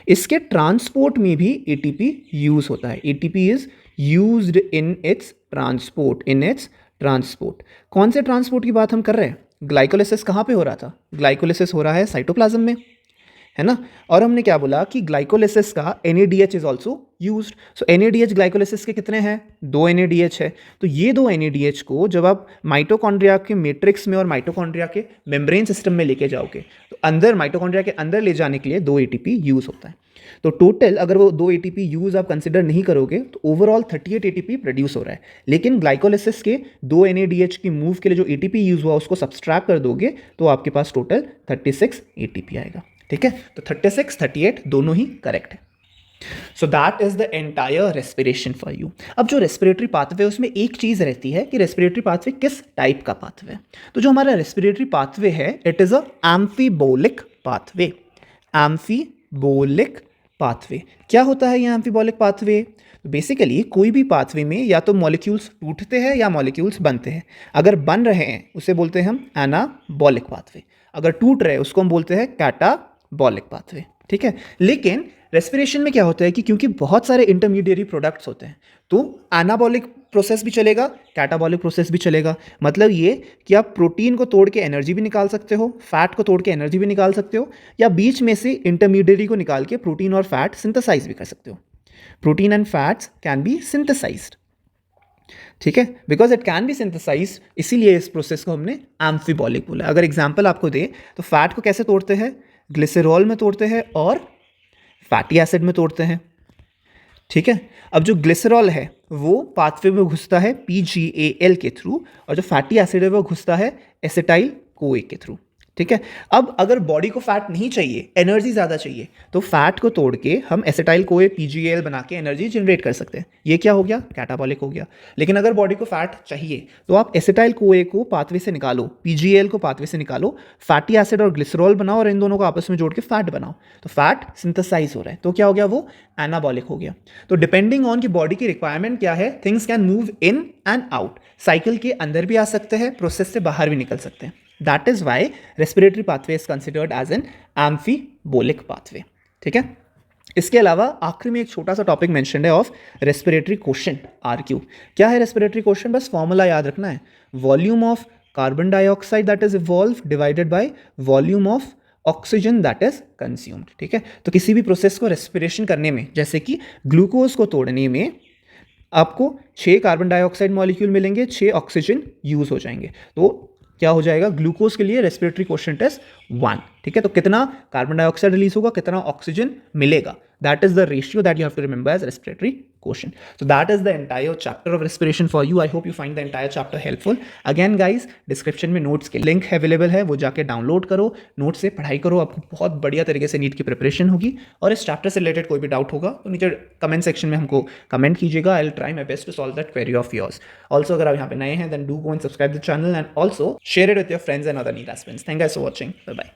इसके ट्रांसपोर्ट में भी ATP यूज होता है, ATP is used in its transport. कौन से ट्रांसपोर्ट की बात हम कर रहे हैं, ग्लाइकोलिसिस कहाँ पे हो रहा था, ग्लाइकोलिसिस हो रहा है साइटोप्लाज्म में, है ना। और हमने क्या बोला कि ग्लाइकोलिसिस का NADH is also used. So NADH glycolysis के कितने हैं, 2 NADH है, तो ये 2 NADH को जब आप माइटोकॉन्ड्रिया के मैट्रिक्स में और माइटोकॉन्ड्रिया के मेम्ब्रेन सिस्टम में लेके जाओगे, तो अंदर माइटोकॉन्ड्रिया के अंदर ले जाने के लिए 2 ATP यूज होता है। तो टोटल अगर वो 2 ATP यूज आप कंसिडर नहीं करोगे तो ओवरऑल 38 ATP प्रोड्यूस हो रहा है, लेकिन ग्लाइकोलिसिस के 2 NADH की मूव के लिए जो ATP यूज हुआ उसको सब्सट्रैक्ट कर दोगे तो आपके पास टोटल 36 ATP आएगा। ठीक है, तो 36 38 दोनों ही करेक्ट है। So that is the entire respiration for you. अब जो रेस्पिरेटरी पाथवे उसमें एक चीज रहती है कि रेस्पिरेटरी पाथवे किस टाइप का पाथवे, तो जो हमारा रेस्पिरेटरी पाथवे है it is a एम्फीबोलिक pathway. एम्फीबोलिक pathway क्या होता है ये एम्फीबोलिक पाथवे, बेसिकली कोई भी पाथवे में या तो मॉलिक्यूल्स टूटते हैं या मॉलिक्यूल्स बनते हैं। अगर बन रहे हैं उसे बोलते हैं हम एनाबॉलिक पाथवे, अगर टूट रहे हैं उसको हम बोलते हैं कैटाबॉलिक पाथवे। ठीक है, लेकिन रेस्पिरेशन में क्या होता है कि क्योंकि बहुत सारे इंटरमीडिएरी प्रोडक्ट्स होते हैं तो एनाबॉलिक प्रोसेस भी चलेगा, कैटाबॉलिक प्रोसेस भी चलेगा। मतलब ये कि आप प्रोटीन को तोड़ के एनर्जी भी निकाल सकते हो, फैट को तोड़ के एनर्जी भी निकाल सकते हो, या बीच में से इंटरमीडिएरी को निकाल के प्रोटीन और फैट सिंथेसाइज भी कर सकते हो। Protein and fats can be synthesized, ठीक है, because it can be synthesized, इसीलिए इस प्रोसेस को हमने एम्फीबॉलिक बोला। अगर एग्जाम्पल आपको दे तो फैट को कैसे तोड़ते हैं, ग्लिसरॉल में तोड़ते हैं और फैटी एसिड में तोड़ते हैं। ठीक है, अब जो ग्लिसरॉल है वो पाथवे में घुसता है PGAL के थ्रू, और जो फैटी एसिड है वो घुसता है एसिटाइल कोए के थ्रू। ठीक है, अब अगर बॉडी को फैट नहीं चाहिए, एनर्जी ज़्यादा चाहिए, तो फैट को तोड़ के हम एसिटाइल कोए PGAL बना के एनर्जी जनरेट कर सकते हैं। ये क्या हो गया, कैटाबॉलिक हो गया। लेकिन अगर बॉडी को फैट चाहिए तो आप एसिटाइल कोए को पाथवे से निकालो, PGAL को पाथवे से निकालो, फैटी एसिड और ग्लिसरॉल बनाओ और इन दोनों को आपस में जोड़ के फैट बनाओ, तो फैट सिंथेसाइज हो रहा है, तो क्या हो गया, वो एनाबॉलिक हो गया। तो डिपेंडिंग ऑन कि बॉडी की रिक्वायरमेंट क्या है, things can move in and out, cycle के अंदर भी आ सकते हैं, प्रोसेस से बाहर भी निकल सकते हैं। That is why respiratory pathway is considered as an amphibolic pathway. ठीक है, इसके अलावा आखिरी में एक छोटा सा टॉपिक मेंशन्ड है ऑफ रेस्पिरेटरी क्वोशिएंट RQ। क्या है रेस्पिरेटरी क्वोशिएंट, बस फॉर्मूला याद रखना है, volume of carbon dioxide that is evolve divided by volume of oxygen that is consumed. ठीक है, तो किसी भी प्रोसेस को रेस्पिरेशन करने में, जैसे कि ग्लूकोज को तोड़ने में आपको 6 कार्बन डाइऑक्साइड मॉलिक्यूल मिलेंगे, 6 ऑक्सीजन यूज हो जाएंगे, तो क्या हो जाएगा, ग्लूकोज के लिए रेस्पिरेटरी क्वोशिएंट इज 1। ठीक है, तो कितना कार्बन डाइऑक्साइड रिलीज होगा, कितना ऑक्सीजन मिलेगा, that is the ratio that you have to remember as respiratory question. So that is the entire chapter of respiration for you. I hope you find the entire chapter helpful. Again guys, description में notes के link available है, वो जाके download करो, note से पढ़ाई करो, आपको बहुत बढ़िया तरीके से नीट की प्रिपरेशन होगी. और इस चैप्टर से रिलेटेड कोई भी डाउट होगा तो नीचे कमेंट सेक्शन में हमको कमेंट कीजिएगा. I will try my best to solve that query of yours. Also अगर आप यहाँ पे नए हैं then do go and subscribe the channel and also share it with your friends and other NEET aspirants. Thank you for watching. Bye bye.